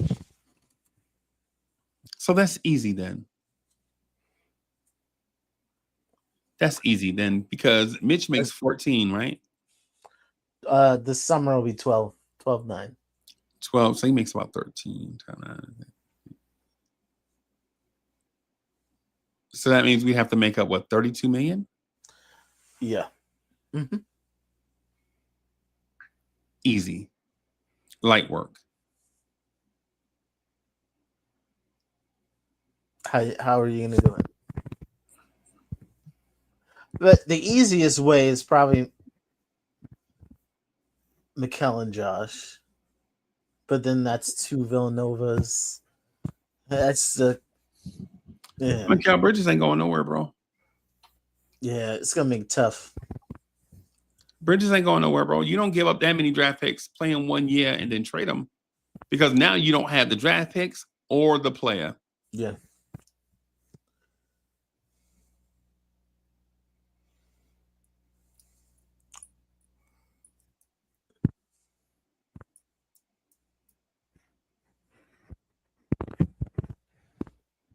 So that's easy then. That's easy then, because Mitch makes 14, right?
This summer will be 12, 9.
12, so he makes about 13. So that means we have to make up, what, 32 million?
Yeah. Mm-hmm.
Easy. Light work.
How are you going to do it? But the easiest way is probably Mikal and Josh. But then that's two Villanovas. That's the... Yeah.
Mikal Bridges ain't going nowhere, bro.
Yeah, it's going to make it tough.
Bridges ain't going nowhere, bro. You don't give up that many draft picks, play them 1 year, and then trade them. Because now you don't have the draft picks or the player.
Yeah.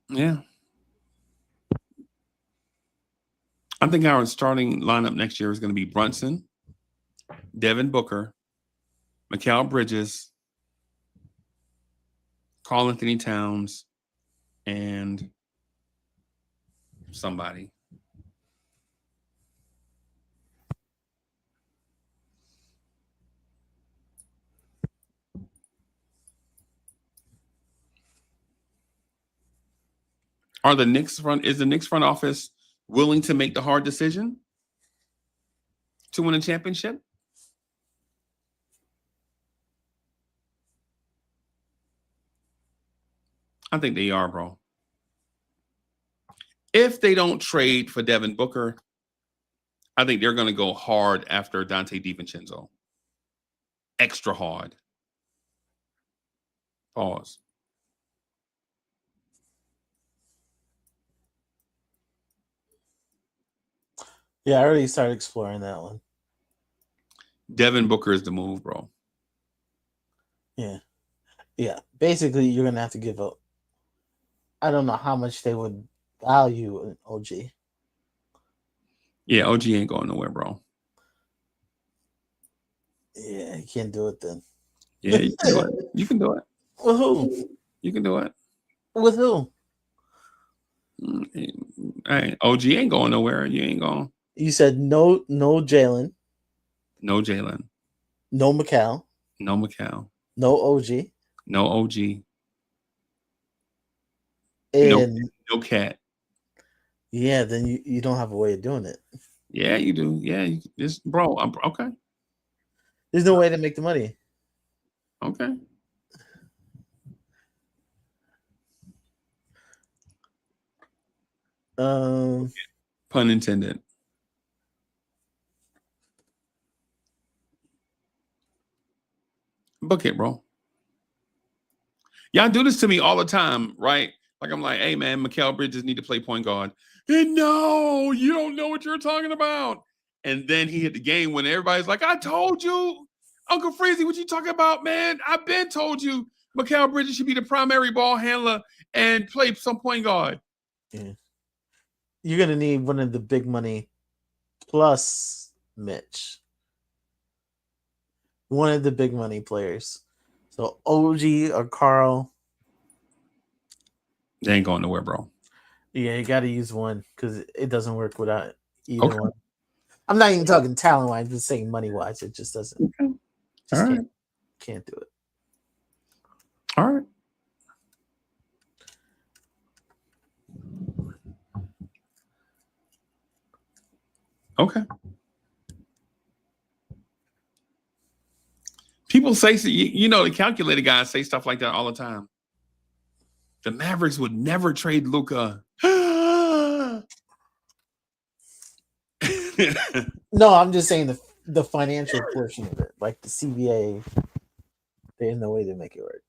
Yeah. I think our starting lineup next year is going to be Brunson, Devin Booker, Mikal Bridges, Karl Anthony Towns, and somebody. Is the Knicks front office willing to make the hard decision to win a championship? I think they are, bro. If they don't trade for Devin Booker, I think they're going to go hard after Dante DiVincenzo. Extra hard. Pause.
Yeah, I already started exploring that one.
Devin Booker is the move, bro.
Yeah. Basically, you're gonna have to give up. I don't know how much they would value an OG.
Yeah, OG ain't going nowhere, bro.
Yeah, you can't do it then.
Yeah, you can do it. You can do it.
With who?
You can do it.
With who?
Hey, OG ain't going nowhere. You ain't going.
You said no Jalen,
No Jalen.
no Mikal,
No Mikal.
no OG,
No OG.
and
No Cat.
yeah, then you don't have a way of doing it.
Yeah, you do. Yeah, bro. Okay.
There's no way to make the money.
Okay. Pun intended. Book it, bro. Y'all do this to me all the time, right? Like I'm like, hey man, Mikal Bridges need to play point guard. And no, you don't know what you're talking about. And then he hit the game when everybody's like, I told you, Uncle Freezy, what you talking about, man? I've been told you Mikal Bridges should be the primary ball handler and play some point guard.
Yeah. You're gonna need one of the big money plus Mitch. One of the big money players. So OG or Carl.
They ain't going nowhere, bro.
Yeah, you got to use one because it doesn't work without either one. I'm not even talking talent wise, just saying money wise. It just doesn't.
Okay.
Just
All right.
can't do it.
All right. Okay. People say, the calculated guys say stuff like that all the time. The Mavericks would never trade Luka.
No, I'm just saying the financial portion of it, like the CBA. There's no way to make it work.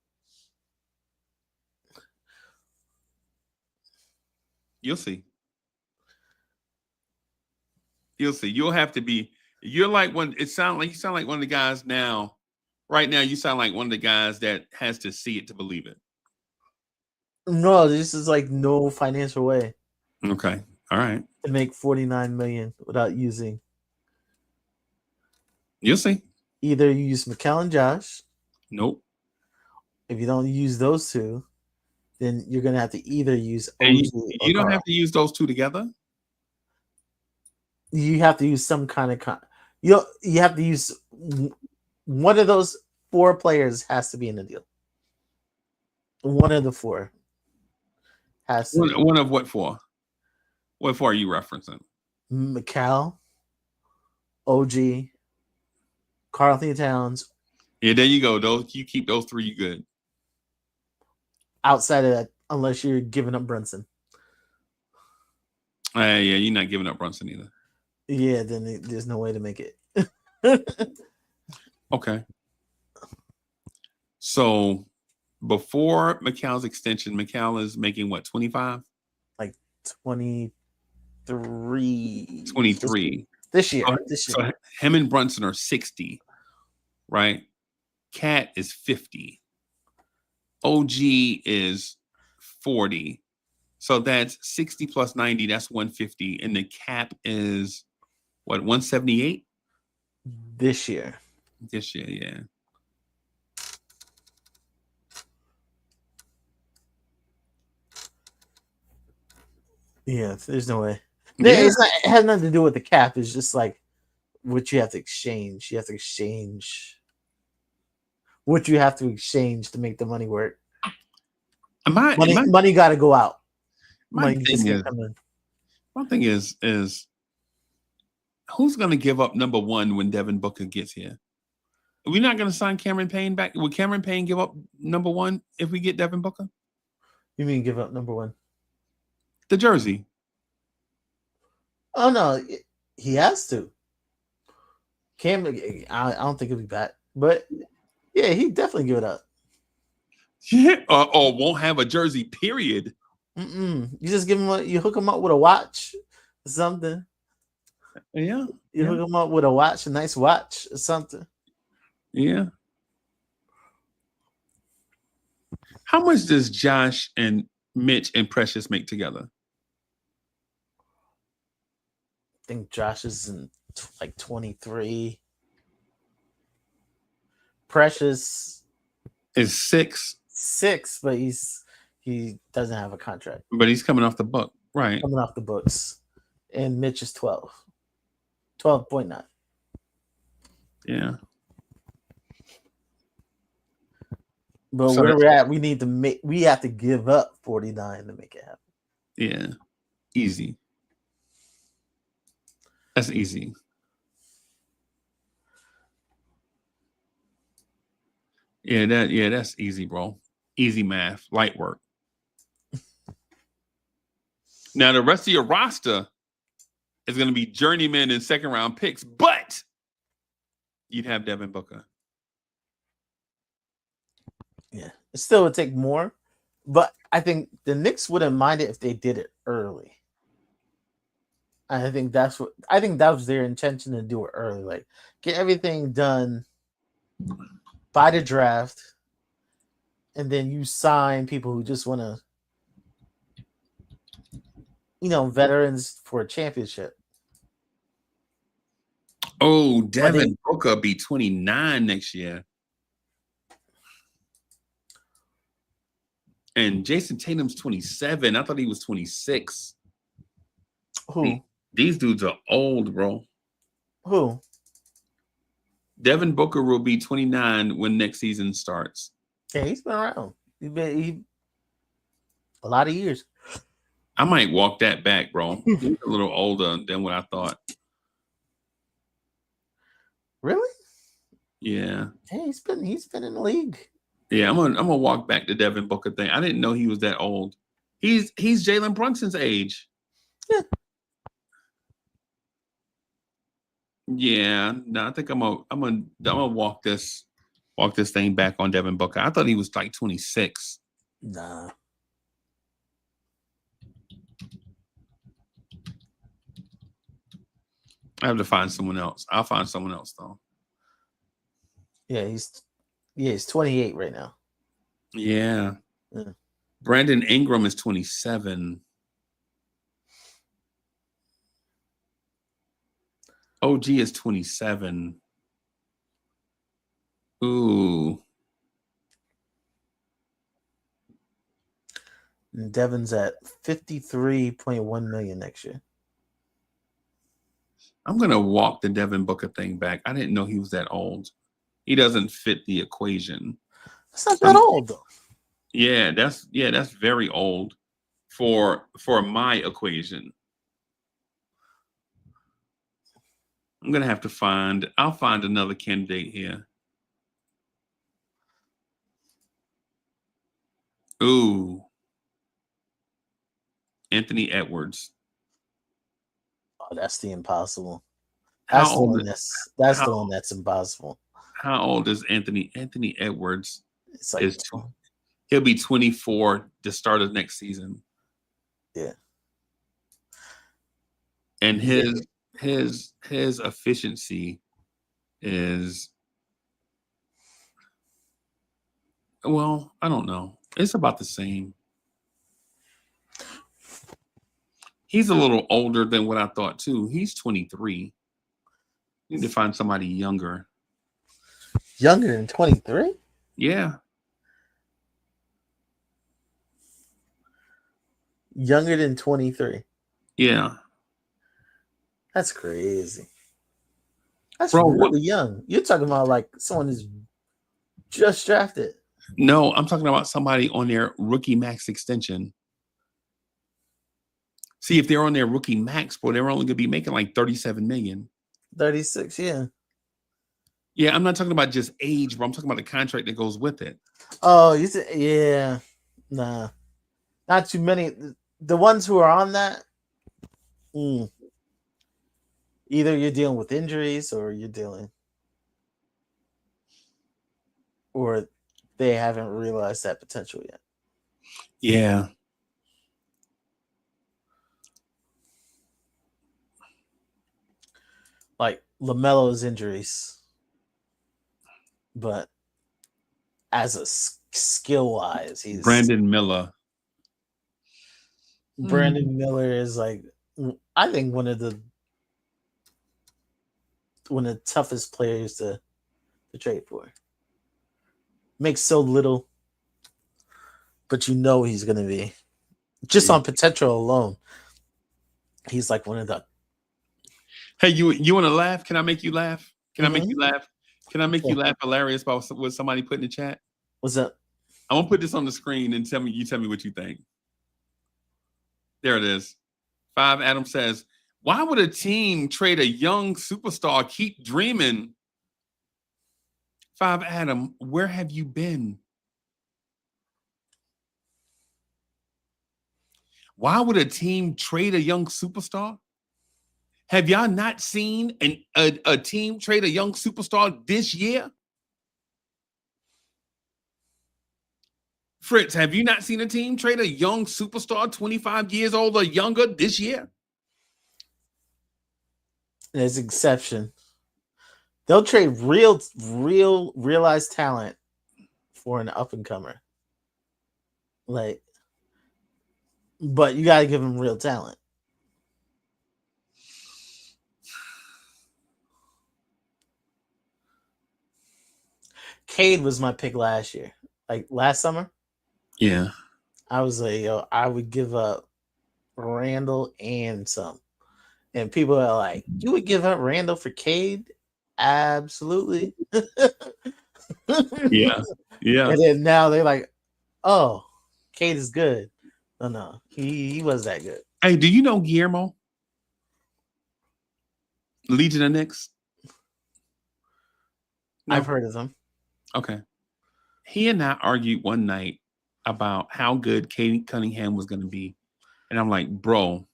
You'll see. You'll see. You'll have to be. You're like one. You sound like one of the guys now. Right now, you sound like one of the guys that has to see it to believe it.
No, this is like no financial way.
Okay. All right.
To make $49 million without using.
You'll see.
Either you use Mikal and Josh.
Nope.
If you don't use those two, then you're gonna have to either use OG
you don't have to use those two together.
You have to use some kind of you have to use one of those four players has to be in the deal. One of the four has to.
One of what four? What four are you referencing?
Mikal, OG, Karl Anthony Towns.
Yeah, there you go. Those you keep those three, you good.
Outside of that, unless you're giving up Brunson.
Yeah, you're not giving up Brunson either.
Yeah, then there's no way to make it.
Okay. So before Mikal's extension, Mikal is making what, 25?
Like 23.
23.
This year.
So him and Brunson are 60, right? Cat is 50. OG is 40. So that's 60 plus 90. That's 150. And the cap is what, 178
this year.
this year? Yeah.
Yeah, there's no way.
Yeah.
It's not, it has nothing to do with the cap. It's just like what you have to exchange. You have to exchange what you have to exchange to make the money work. Money got to go out.
My thing is who's going to give up number one when Devin Booker gets here? Are we not going to sign Cameron Payne back? Will Cameron Payne give up number one if we get Devin Booker?
You mean give up number one?
The jersey.
Oh no, he has to. Cam, I don't think he'll be back, but yeah, he definitely give it up.
Yeah, or won't have a jersey. Period.
You just give him you hook him up with a watch or something.
Yeah,
you hook him up with a watch, a nice watch or something.
Yeah. How much does Josh and Mitch and Precious make together?
I think Josh is in like 23. Precious
is 6,
but he doesn't have a contract.
But he's coming off the book, right?
Coming off the books, and Mitch is 12.9.
Yeah.
But so where we're at, we have to give up 49 to make it happen.
Yeah, easy. That's easy. Yeah, that's easy, bro. Easy math, light work. Now the rest of your roster is going to be journeyman and second round picks, but you'd have Devin Booker.
Yeah, it still would take more, but I think the Knicks wouldn't mind it if they did it early. I think that was their intention to do it early, like get everything done by the draft, and then you sign people who just want to, veterans for a championship.
Oh, Devin Booker be 29 next year. And Jason Tatum's 27. I thought he was 26.
Who?
These dudes are old, bro.
Who?
Devin Booker will be 29 when next season starts.
Yeah, he's been around. He's been a lot of years.
I might walk that back, bro. He's a little older than what I thought.
Really?
Yeah.
Hey, he's been in the league.
Yeah, I'm gonna walk back the Devin Booker thing. I didn't know he was that old. He's Jalen Brunson's age.
Yeah.
Yeah. No, I think I'm gonna walk this thing back on Devin Booker. I thought he was like 26.
Nah.
I have to find someone else. I'll find someone else though.
Yeah, he's 28 right now.
Yeah. Brandon Ingram is 27. OG is 27. Ooh.
And Devin's at 53.1 million next year.
I'm gonna walk the Devin Booker thing back. I didn't know he was that old. He doesn't fit the equation.
That's not that old though.
Yeah, that's very old for my equation. I'm gonna have to I'll find another candidate here. Ooh. Anthony Edwards.
Oh, that's the impossible. That's the one that's impossible.
How old is Anthony Edwards?
It's like
he'll be 24 to start of next season.
Yeah.
And his efficiency is, well, I don't know. It's about the same. He's a little older than what I thought too. He's 23. Need to find somebody younger.
Younger than 23?
Yeah.
Younger than 23.
Yeah.
That's crazy. That's
Bro,
really young. You're talking about like someone who's just drafted.
No, I'm talking about somebody on their rookie max extension. See, if they're on their rookie max, bro, they're only gonna be making like 37 million.
36, yeah.
Yeah, I'm not talking about just age, bro. I'm talking about the contract that goes with it.
Oh, you said, yeah. Nah. Not too many. The ones who are on that, either you're dealing with injuries or or they haven't realized that potential yet.
Yeah.
Like LaMelo's injuries. But as a skill-wise, he's
Brandon Miller.
Brandon Miller is like, I think one of the toughest players to trade for. Makes so little, but you know he's gonna be just on potential alone. He's like one of the.
Hey, you want to laugh? Can I make you laugh? Can I make you laugh? Can I make you laugh hilarious about what somebody put in the chat?
What's up?
I'm gonna put this on the screen and tell me what you think. There it is. 5 Adam says, why would a team trade a young superstar? Keep dreaming. 5 Adam, where have you been? Why would a team trade a young superstar? Have y'all not seen a team trade a young superstar this year? Fritz, have you not seen a team trade a young superstar 25 years old or younger this year?
There's an exception. They'll trade realized talent for an up-and-comer. Like, but you got to give them real talent. Cade was my pick last year. Like last summer.
Yeah.
I was like, yo, I would give up Randall and some. And people are like, you would give up Randall for Cade? Absolutely.
Yeah. Yeah.
And then now they're like, oh, Cade is good. No, he was that good.
Hey, do you know Guillermo? Legion of Knicks? No?
I've heard of him.
Okay. He and I argued one night about how good Cade Cunningham was going to be. And I'm like, bro,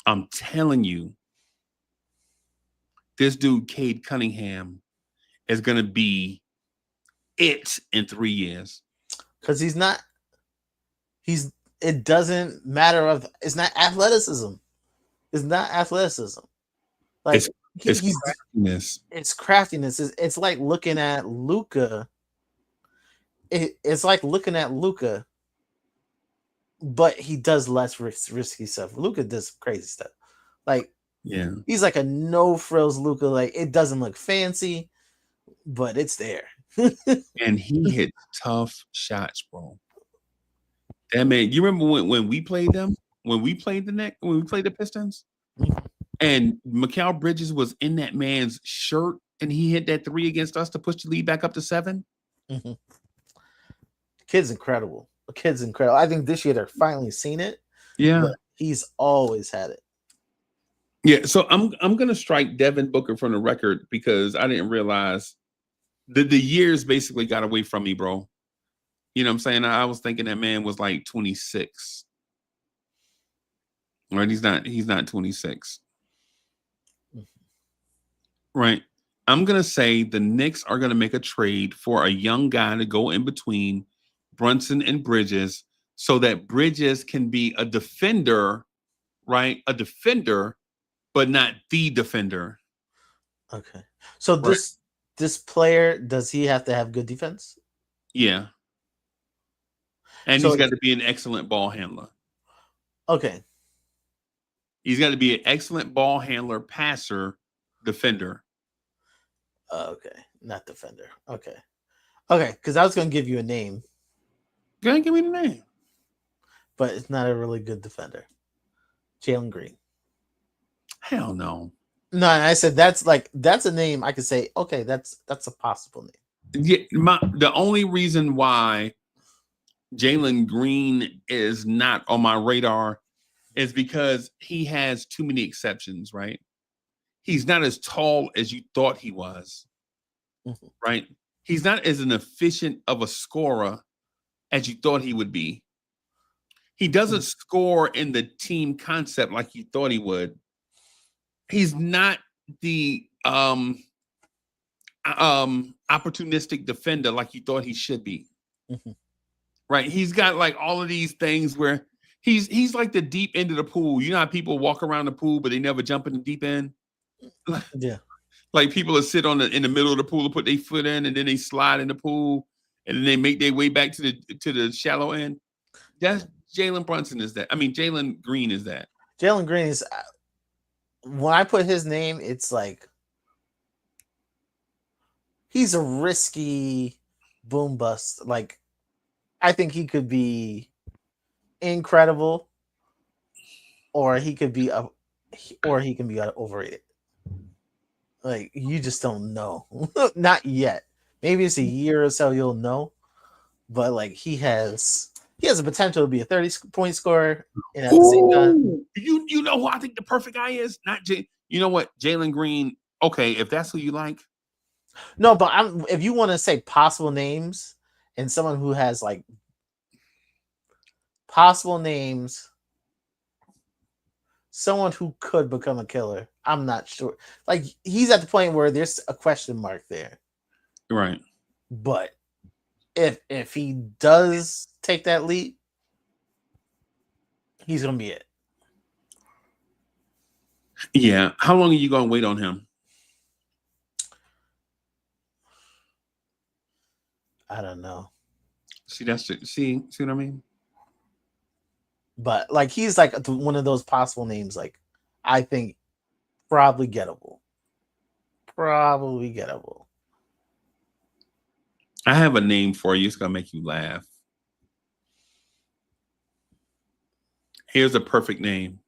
I'm telling you, this dude, Cade Cunningham, is going to be it in 3 years.
Because it doesn't matter it's not athleticism. It's not athleticism. Like
it's craftiness.
It's craftiness. It's like looking at Luka. It's like looking at Luka, but he does less risky stuff. Luka does crazy stuff. Like,
yeah,
he's like a no frills Luka. Like, it doesn't look fancy, but it's there.
And he hit tough shots, bro. That man, you remember when we played them? When we played the Pistons? And Mikal Bridges was in that man's shirt and he hit that 3 against us to push the lead back up to 7.
Mm-hmm. Kid's incredible. The kid's incredible. I think this year they're finally seeing it.
Yeah.
But he's always had it.
Yeah. So I'm gonna strike Devin Booker from the record because I didn't realize the years basically got away from me, bro. You know what I'm saying? I was thinking that man was like 26. Right? He's not 26. Right. I'm gonna say the Knicks are gonna make a trade for a young guy to go in between Brunson and Bridges so that Bridges can be a defender, right? A defender, but not the defender.
Okay. So this player, does he have to have good defense?
Yeah. And he's got to be an excellent ball handler.
Okay.
He's got to be an excellent ball handler, passer, defender.
Okay, not defender. Okay, because I was gonna give you a name,
Go ahead, give me the name.
but it's not a really good defender. Jalen Green.
Hell no.
No, I said that's a name I could say. Okay, that's a possible name.
Yeah, the only reason why Jalen Green is not on my radar is because he has too many exceptions, right? He's not as tall as you thought he was, right? He's not as an efficient of a scorer as you thought he would be. He doesn't score in the team concept like you thought he would. He's not the opportunistic defender like you thought he should be. Right? He's got like all of these things where he's like the deep end of the pool. You know how people walk around the pool, but they never jump in the deep end?
Yeah.
Like people that sit in the middle of the pool to put their foot in, and then they slide in the pool, and then they make their way back to the shallow end. That's Jalen Brunson is that. I mean, Jalen Green is that.
Jalen Green is, when I put his name, it's like he's a risky boom bust. Like, I think he could be incredible, or he could be overrated. Like, you just don't know. Not yet. Maybe it's a year or so you'll know. But like, he has the potential to be a 30-point scorer, and at the same time,
you know who I think the perfect guy is? Not you know what? Jalen Green. Okay, if that's who you like.
No, but if you want to say possible names and someone who has like possible names, someone who could become a killer, I'm not sure. Like, he's at the point where there's a question mark there.
Right.
But if he does take that leap, he's gonna be it.
Yeah. How long are you gonna wait on him?
I don't know.
See what I mean?
But like, he's like one of those possible names. Like, I think probably gettable.
I have a name for you. It's gonna make you laugh. Here's a perfect name.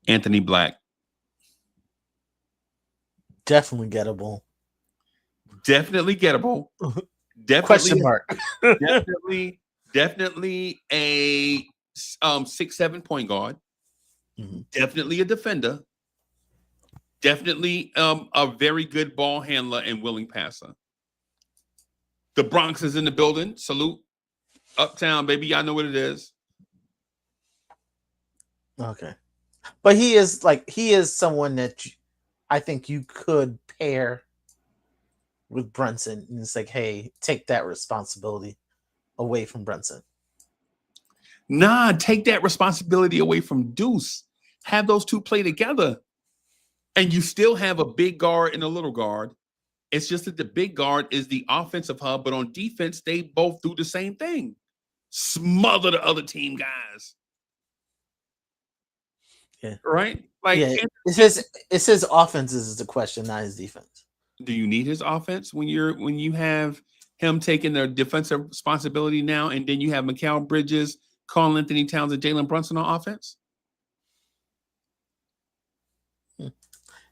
Anthony Black.
Definitely gettable.
Definitely gettable. Definitely
Question mark.
definitely a 6'7" point guard. Definitely a defender. Definitely a very good ball handler and willing passer. The Bronx is in the building. Salute. Uptown, baby. Y'all know what it is.
Okay. But he is someone that I think you could pair with Brunson, and it's like, hey, take that responsibility away from Brunson.
Nah, take that responsibility away from Deuce. Have those two play together. And you still have a big guard and a little guard. It's just that the big guard is the offensive hub, but on defense, they both do the same thing. Smother the other team guys.
Yeah.
Right? Like,
yeah, it's his offense is the question, not his defense.
Do you need his offense when you have him taking the defensive responsibility now, and then you have Mikal Bridges, Karl Anthony Towns, and Jalen Brunson on offense?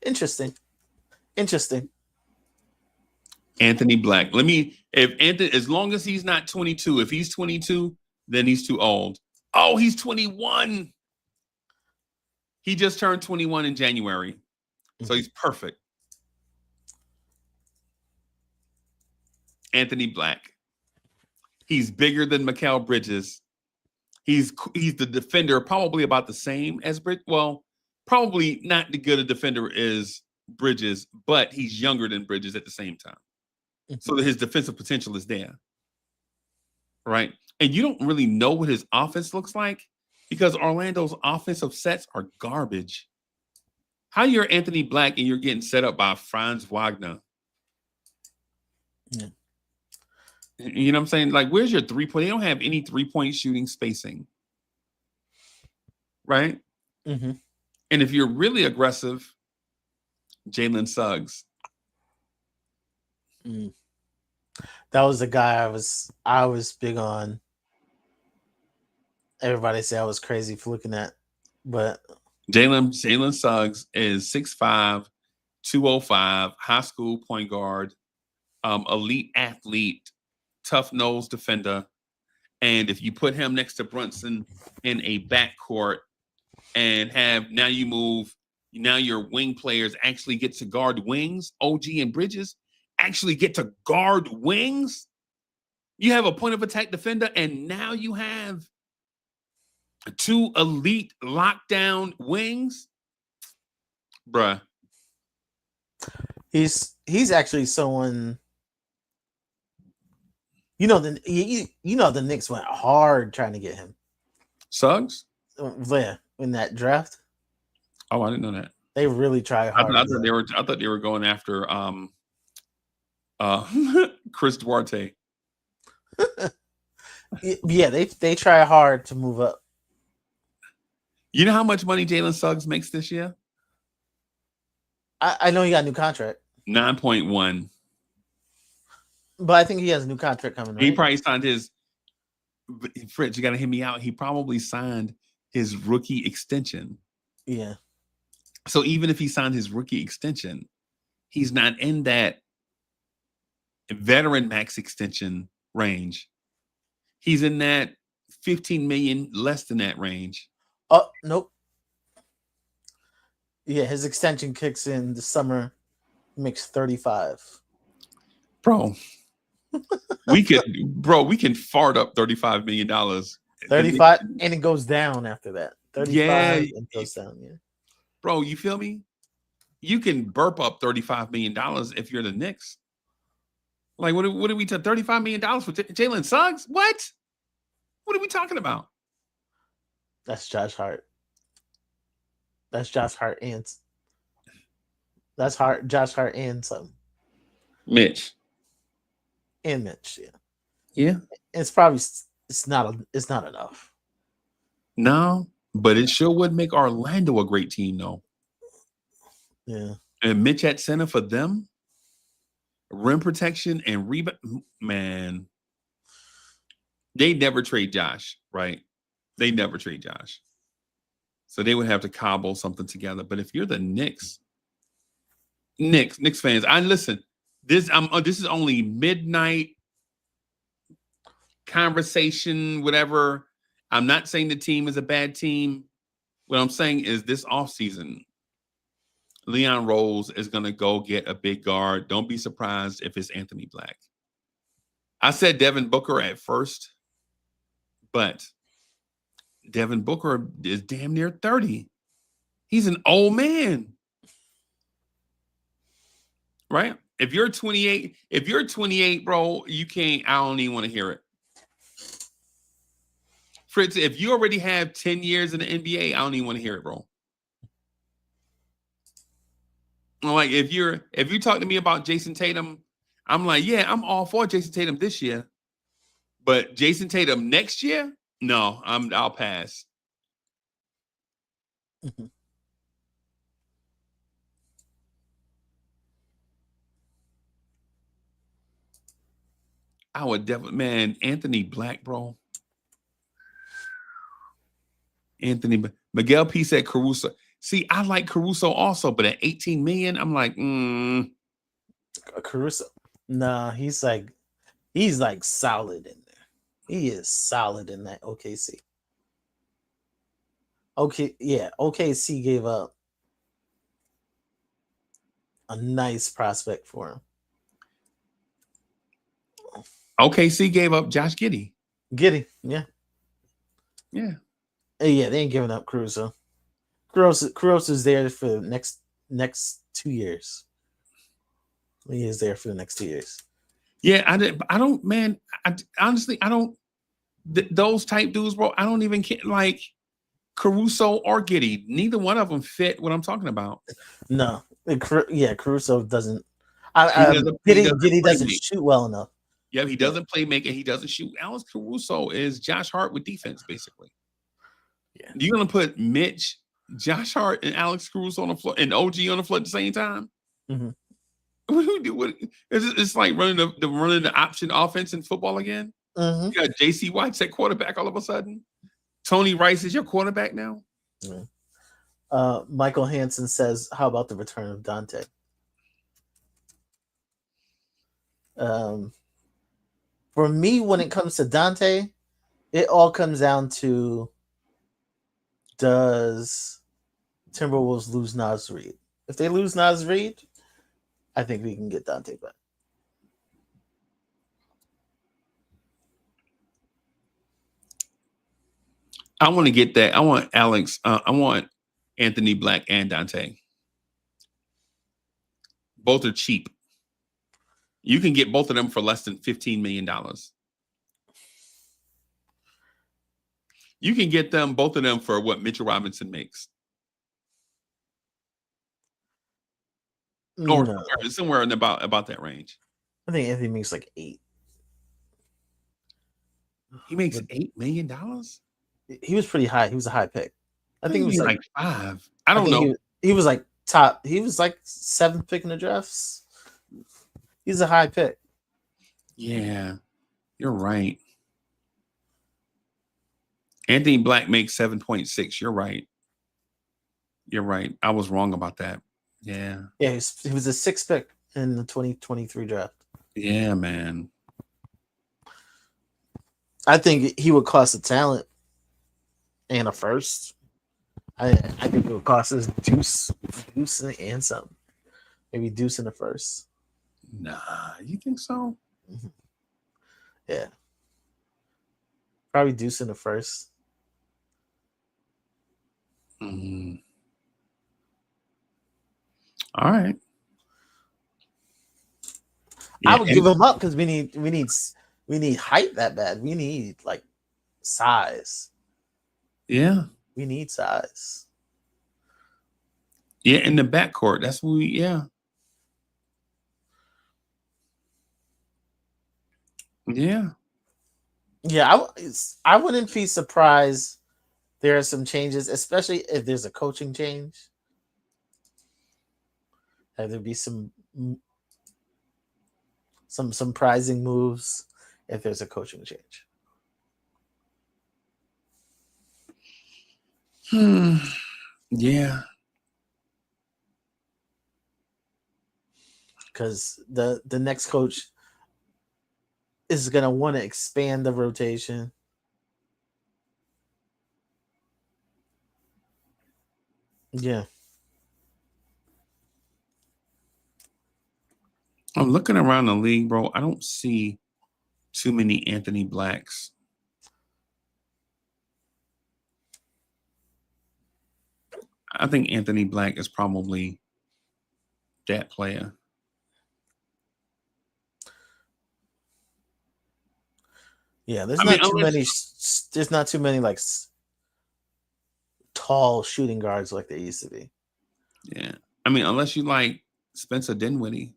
Interesting.
Anthony Black. As long as he's not 22, if he's 22, then he's too old. Oh, he's 21. He just turned 21 in January. So he's perfect. Anthony Black. He's bigger than Mikal Bridges. He's the defender, probably about the same as Bridges. Well, probably not the good a defender as Bridges, but he's younger than Bridges at the same time. So that his defensive potential is there. Right? And you don't really know what his offense looks like because Orlando's offensive sets are garbage. How you're Anthony Black and you're getting set up by Franz Wagner?
Yeah.
You know what I'm saying? Like, where's your 3-point? They don't have any 3-point shooting spacing. right?
Mm-hmm.
And if you're really aggressive, Jalen Suggs.
Mm. That was the guy I was big on. Everybody say I was crazy for looking at, but
Jalen Suggs is 6'5", 205, high school point guard, elite athlete, tough nose defender. And if you put him next to Brunson in a backcourt and now your wing players actually get to guard wings, OG and Bridges actually get to guard wings. You have a point of attack defender, and now you have two elite lockdown wings. Bruh.
he's actually someone. You know the Knicks went hard trying to get him.
Suggs?
Yeah, in that draft.
Oh, I didn't know that.
They really tried hard.
I thought they were going after Chris Duarte.
Yeah, they try hard to move up.
You know how much money Jalen Suggs makes this year?
I know he got a new contract.
9.1.
But I think he has a new contract coming. Right?
He probably signed his. Fritz, you got to hear me out. He probably signed his rookie extension.
Yeah.
So even if he signed his rookie extension, he's not in that veteran max extension range. He's in that 15 million less than that range.
Oh, nope. Yeah, his extension kicks in the summer, makes 35.
Bro, we can fart up $35 million.
35, and it goes down after that. 35
yeah,
and goes down, yeah.
Bro, you feel me? You can burp up $35 million if you're the Knicks. Like, what are we talking? $35 million for Jalen Suggs? What? What are we talking about?
That's Josh Hart. That's Josh Hart and Josh Hart and something.
Mitch.
And Mitch, yeah.
Yeah.
It's not enough.
No, but it sure would make Orlando a great team, though.
Yeah.
And Mitch at center for them, rim protection and rebound. Man, they never trade Josh, right? They never trade Josh. So they would have to cobble something together. But if you're the Knicks fans, listen. This is only midnight conversation, whatever. I'm not saying the team is a bad team. What I'm saying is this offseason, Leon Rose is going to go get a big guard. Don't be surprised if it's Anthony Black. I said Devin Booker at first, but Devin Booker is damn near 30. He's an old man. Right? If you're 28, bro, you can't, I don't even want to hear it. Fritz, if you already have 10 years in the NBA, I don't even want to hear it, bro. Like, if you talk to me about Jason Tatum, I'm like, yeah, I'm all for Jason Tatum this year. But Jason Tatum next year? No, I'll pass.
Mm-hmm.
I would definitely, man, Anthony Black, bro. Miguel P said Caruso. See, I like Caruso also, but at 18 million, I'm like,
Caruso. Nah, he's like solid in there. He is solid in that OKC. Okay, yeah, OKC gave up a nice prospect for him.
OKC gave up Josh Giddey.
Yeah.
Yeah.
Yeah, they ain't giving up Caruso. Caruso's there for the next 2 years. He is there for the next 2 years.
Yeah, I don't, man. Honestly, I don't. Those type dudes, bro. I don't even care. Like Caruso or Giddey. Neither one of them fit what I'm talking about.
No, Caruso doesn't. Giddey doesn't shoot well enough.
Yeah, he doesn't play make and he doesn't shoot. Alex Caruso is Josh Hart with defense, basically.
Yeah.
You gonna put Mitch, Josh Hart, and Alex Cruz on the floor and OG on the floor at the same time?
Mhm.
It's like running the option offense in football again.
Mhm.
You got J.C. White at quarterback all of a sudden. Tony Rice is your quarterback now.
Michael Hansen says, "How about the return of Dante?" For me, when it comes to Dante, it all comes down to, does Timberwolves lose Naz Reid? If they lose Naz Reid, I think we can get Dante back.
I want to get that. I want Alex. I want Anthony Black and Dante. Both are cheap. You can get both of them for less than $15 million. You can get them, both of them, for what Mitchell Robinson makes. Or
No.
somewhere in about that range.
I think Anthony makes like 8.
He makes $8 million?
He was pretty high. He was a high pick. I think it was
like 5. I don't know.
He was like top. He was like 7th pick in the drafts. He's a high pick.
Yeah, you're right. Anthony Black makes 7.6. You're right. You're right. I was wrong about that. Yeah.
Yeah, he was a 6th pick in the 2023 draft.
Yeah, man.
I think he would cost a talent and a first. I think it would cost us Deuce and something. Maybe Deuce in the first.
Nah, you think so?
Mm-hmm. Yeah. Probably Deuce in the first.
Mm-hmm. All right.
I would give him up because we need height that bad. We need like size.
Yeah.
We need size.
Yeah, in the backcourt. That's what yeah. Yeah.
Yeah, I wouldn't be surprised there are some changes, especially if there's a coaching change. There'd be some surprising moves if there's a coaching change.
Yeah.
Because the next coach is going to want to expand the rotation. Yeah.
I'm looking around the league, bro. I don't see too many Anthony Blacks. I think Anthony Black is probably that player.
Yeah, there's not too many like tall shooting guards like there used to be.
Yeah. I mean, unless you like Spencer Dinwiddie.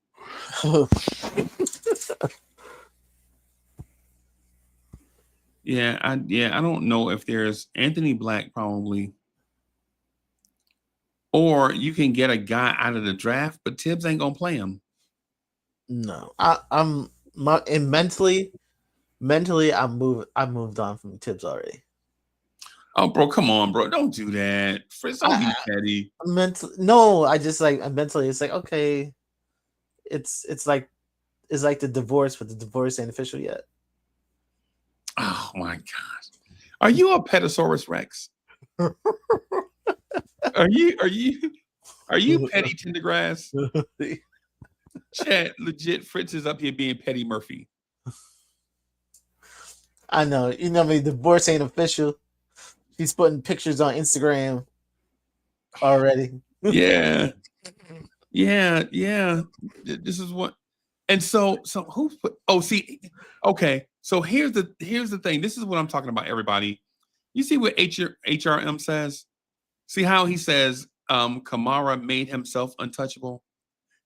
I don't know if there's Anthony Black probably. Or you can get a guy out of the draft, but Tibbs ain't gonna play him.
No. I'm mentally I moved on from Tibbs already.
Oh, bro, come on, bro. Don't do that. Fritz, don't be petty.
Mentally it's like, okay, it's like the divorce, but the divorce ain't official yet.
Oh my gosh. Are you a Petasaurus Rex? Are you Petty Tendergrass? Chat, legit, Fritz is up here being Petty Murphy.
I know. You know me, divorce ain't official. He's putting pictures on Instagram already.
Yeah. This is what. And so who's put? Oh, see, okay. So here's the thing. This is what I'm talking about, everybody. You see what HRM says? See how he says Kamara made himself untouchable?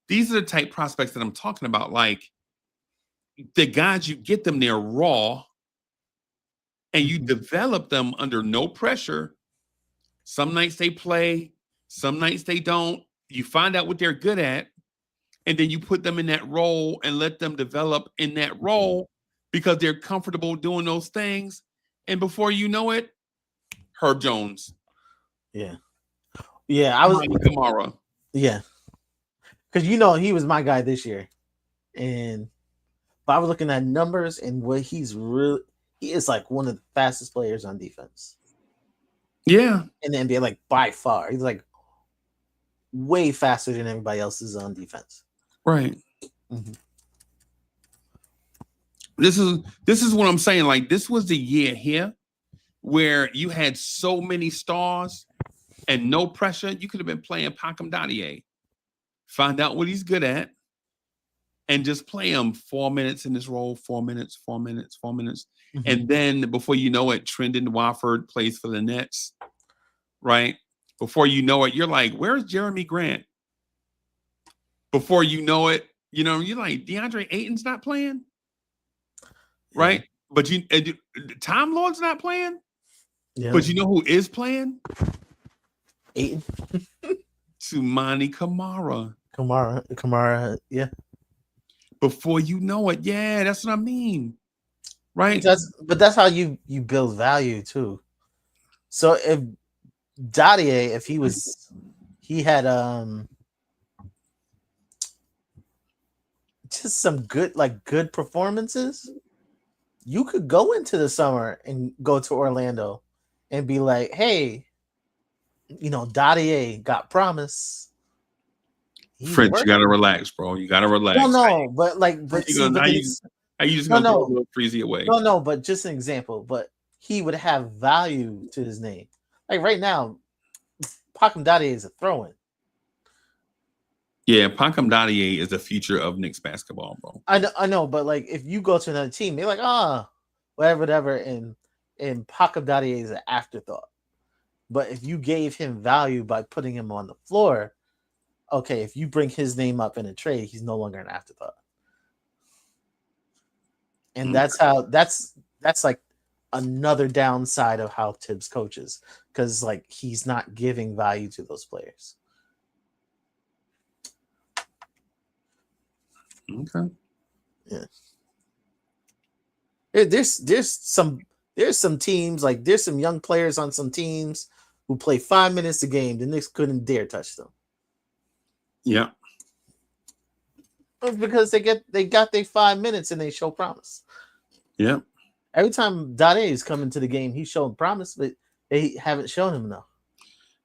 These are the type prospects that I'm talking about. Like the guys, you get them there raw and you develop them under no pressure Some nights they play, some nights they don't. You find out what they're good at, and then you put them in that role and let them develop in that role because they're comfortable doing those things. And before you know it, Herb Jones.
Yeah. I was
Kamara.
Yeah. Because he was my guy this year. And if I was looking at numbers and what he is like one of the fastest players on defense.
Yeah.
In the NBA, like by far. He's like way faster than everybody else is on defense.
Right.
Mm-hmm.
This is what I'm saying. Like, this was the year here where you had so many stars and no pressure. You could have been playing Pacom Dadier. Find out what he's good at and just play him 4 minutes in this role, 4 minutes. Mm-hmm. And then before you know it, Trendon Watford plays for the Nets, right? Before you know it, you're like, where's Jeremy Grant? Before you know it, you're like, DeAndre Ayton's not playing, right? Yeah. But Tom Lord's not playing. Yeah. But you know who is playing?
Ayton.
Sumani Kamara.
Kamara, yeah.
Before you know it, yeah, that's what I mean, right?
But that's how you build value too. So if Dadier, if he had just some good performances, you could go into the summer and go to Orlando and be like, hey, Dadier got promise.
French, you gotta relax, bro. You gotta relax.
No, but you
just gonna go a little freezy away?
No, but just an example. But he would have value to his name. Like right now, Pacom Dadier is a throw-in.
Yeah, Pacom Dadier is the future of Knicks basketball, bro.
I know, but like if you go to another team, they're like, whatever, and Pacom Dadier is an afterthought. But if you gave him value by putting him on the floor, okay, if you bring his name up in a trade, he's no longer an afterthought. And that's like another downside of how Tibbs coaches, because like he's not giving value to those players.
Okay.
Yeah. There's some teams, like there's some young players on some teams who play 5 minutes a game. The Knicks couldn't dare touch them.
Yeah.
It's because they got their 5 minutes and they show promise.
Yeah.
Every time Dadier is coming to the game, he's showing promise, but they haven't shown him enough.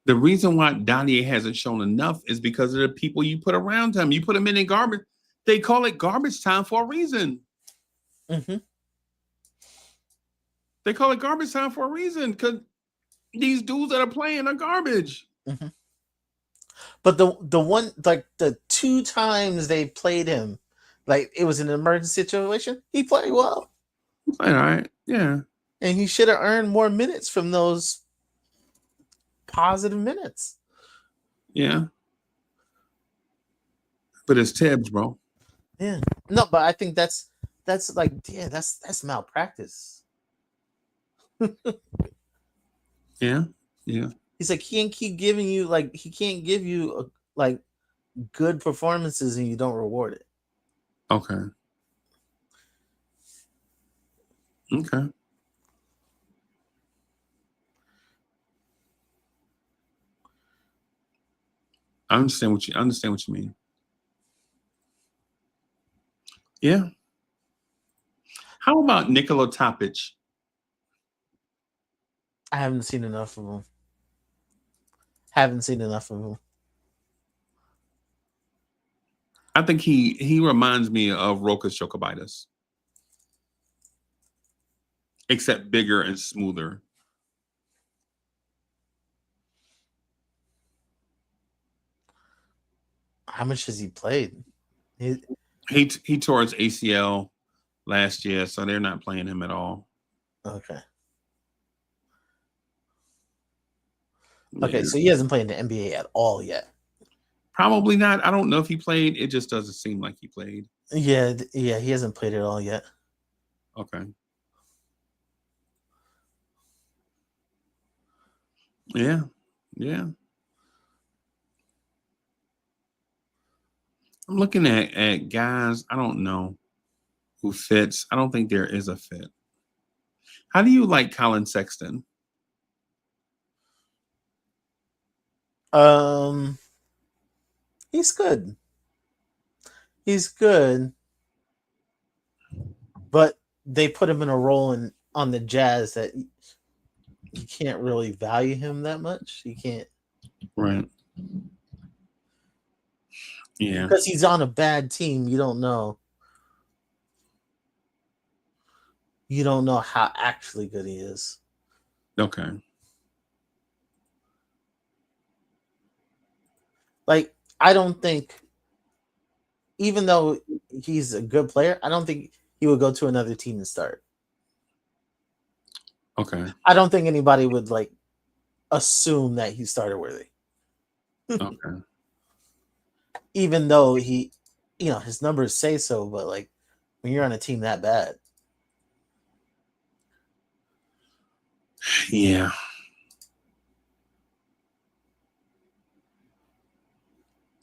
The reason why Dadier hasn't shown enough is because of the people you put around him. You put him in garbage. They call it garbage time for a reason.
Mm-hmm.
They call it garbage time for a reason because these dudes that are playing are garbage.
Mm-hmm. But the one, like the 2 times they played him, like it was an emergency situation, he played well.
He played all right, yeah.
And he should have earned more minutes from those positive minutes. Yeah.
But it's Tibbs, bro.
Yeah. No, but I think that's malpractice.
Yeah.
He's like, he can't give you good performances and you don't reward it.
Okay. I understand what you mean. Yeah. How about Nikola Topic?
I haven't seen enough of him.
I think he reminds me of Rokas Jokubaitis, except bigger and smoother.
How much has he played?
He tore his ACL last year, so they're not playing him at all.
Okay. Okay, so he hasn't played in the NBA at all yet.
Probably not. I don't know if he played. It just doesn't seem like he played.
Yeah, he hasn't played at all yet.
Okay. Yeah. Yeah. I'm looking at guys. I don't know who fits. I don't think there is a fit. How do you like Colin Sexton?
He's good. He's good, but they put him in a role on the Jazz that you can't really value him that much. You can't,
Right. Yeah.
because he's on a bad team. You don't know. You don't know how actually good he is.
Okay.
Like, I don't think, even though he's a good player, I don't think he would go to another team and start.
Okay.
I don't think anybody would like assume that he's starter worthy.
Okay.
Even though he, his numbers say so, but like when you're on a team that bad,
Yeah.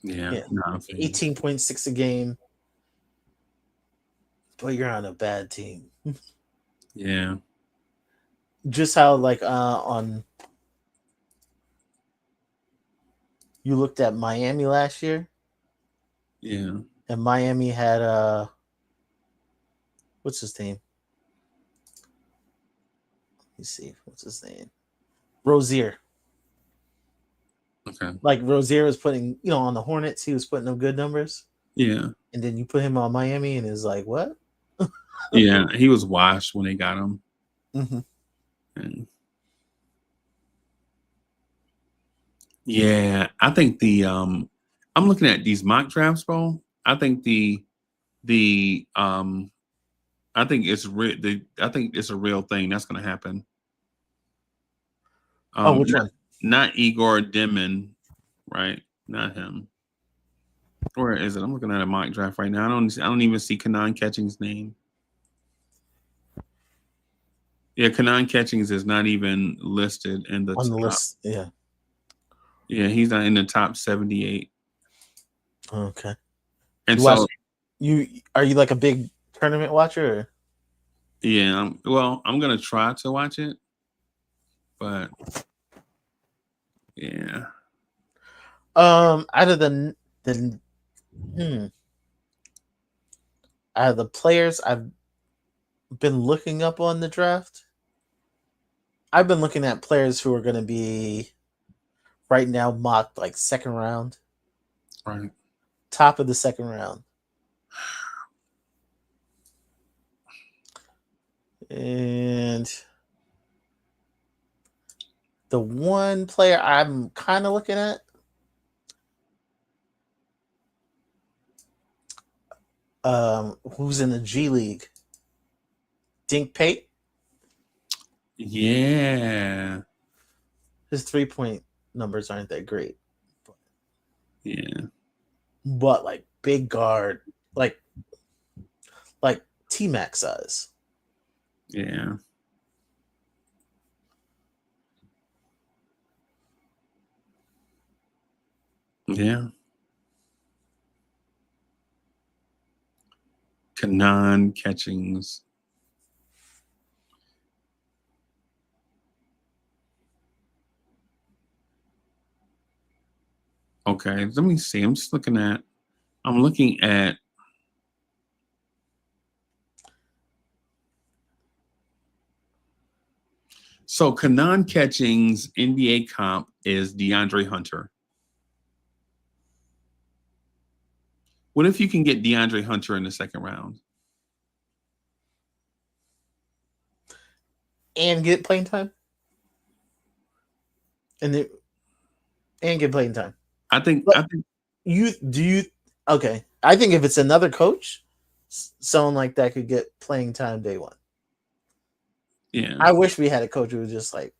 Yeah.
Yeah.
No, I feel you.
18.6 a game, but you're on a bad team.
Yeah.
Just how like on you looked at Miami last year,
Yeah.
and Miami had what's his name? Let me see, what's his name? Rozier.
Okay.
Like Rozier was putting, on the Hornets, he was putting up good numbers,
Yeah.
and then you put him on Miami, and it's like, what?
Yeah. He was washed when they got him.
Mm-hmm.
And yeah, I think I'm looking at these mock drafts, bro. I think I think it's I think it's a real thing that's going to happen.
Which one?
Not Igor Demon, right? Not him. Where is it? I'm looking at a mock draft right now. I don't even see Kanan Catching's name. Yeah, Kanan Catchings is not even listed in the
On
top.
the list? Yeah.
Yeah, he's not in the top 78.
Okay.
And
You
so,
watch, are you like a big tournament watcher? Or?
yeah, I'm gonna try to watch it, but yeah.
Out of out of the players I've been looking up on the draft, I've been looking at players who are going to be right now mocked like second round,
Right.
top of the second round. And the one player I'm kind of looking at, who's in the G League, Dink Pate.
Yeah.
His 3-point numbers aren't that great.
Yeah.
But like big guard, like T-Mac size.
Yeah. Yeah. Kanan Catchings. Okay, let me see. I'm looking at so Kanan Catchings NBA comp is DeAndre Hunter. What if you can get DeAndre Hunter in the second round?
And get playing time? And get playing time.
I think
okay. I think if it's another coach, someone like that could get playing time day one.
Yeah.
I wish we had a coach who was just like,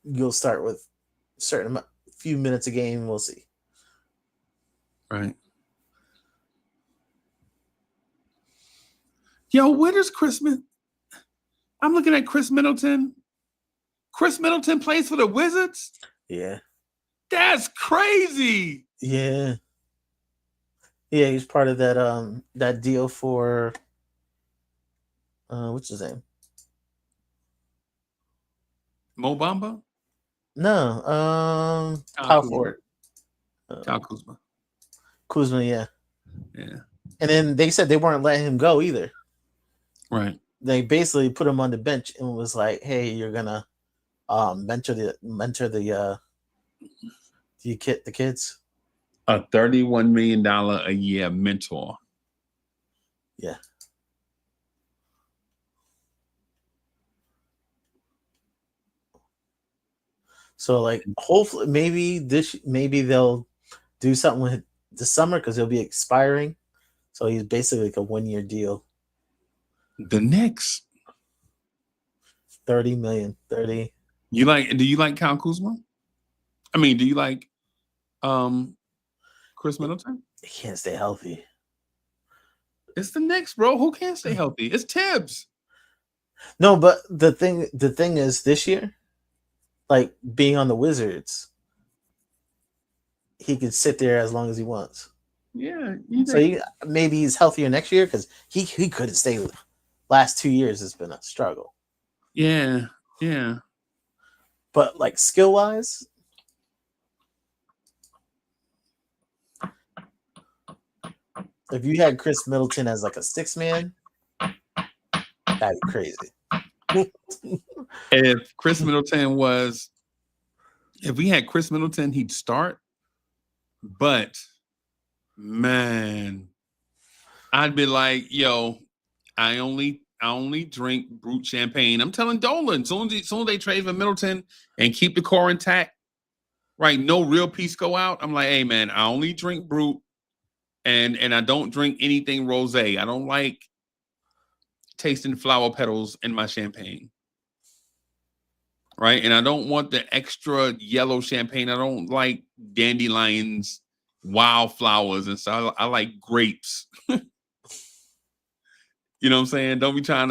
you'll start with a certain few minutes a game. We'll see.
Right. Yo, where does Chris I'm looking at Chris Middleton. Chris Middleton plays for the Wizards?
Yeah.
That's crazy.
Yeah. Yeah, he's part of that deal for what's his name?
Mo Bamba?
No, power forward.
Kyle Kuzma.
Kuzma, yeah.
Yeah.
And then they said they weren't letting him go either.
Right.
They basically put him on the bench and was like, "Hey, you're gonna mentor the kids."
A $31 million a year mentor.
Yeah. So like, hopefully, maybe they'll do something with the summer because he'll be expiring. So he's basically like a 1-year deal.
The Knicks.
30 million. 30.
Do you like Kyle Kuzma? I mean, do you like Chris Middleton?
He can't stay healthy.
It's the Knicks, bro. Who can't stay healthy? It's Tibbs.
No, but the thing is, this year, like being on the Wizards, he could sit there as long as he wants.
Yeah.
So maybe he's healthier next year because he couldn't stay. Last 2 years has been a struggle.
Yeah. Yeah.
But like skill wise, if you had Chris Middleton as like a 6-man, that'd be crazy.
If we had Chris Middleton, he'd start. But man, I'd be like, yo, I only drink brute champagne. I'm telling Dolan, soon as they trade for Middleton and keep the core intact, right? No real piece go out. I'm like, hey man, I only drink brute, and I don't drink anything rosé. I don't like tasting flower petals in my champagne. Right? And I don't want the extra yellow champagne. I don't like dandelions, wildflowers, and so I like grapes. You know what I'm saying? Don't try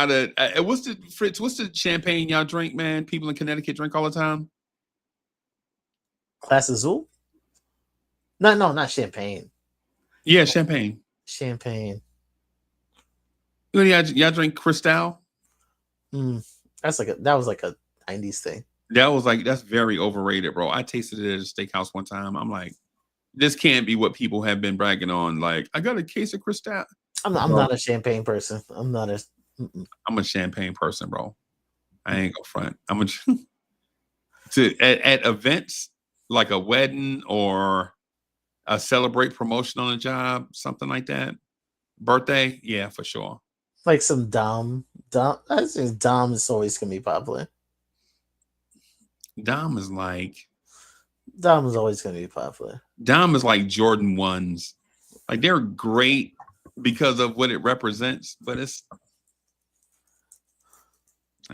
to. What's the champagne y'all drink, man? People in Connecticut drink all the time.
Class Azul? No, not champagne.
Yeah, champagne.
Champagne.
Y'all drink Cristal?
That was like a 90s thing.
That's very overrated, bro. I tasted it at a steakhouse one time. I'm like, this can't be what people have been bragging on. Like, I got a case of Cristal.
I'm not a champagne person. I'm
a champagne person, bro. I ain't gonna front. At events like a wedding or a celebrate promotion on a job, something like that. Birthday, yeah, for sure.
Like some Dom. I think Dom is always gonna be popular.
Dom is
always gonna be popular.
Dom is like Jordan 1s. Like they're great because of what it represents, but I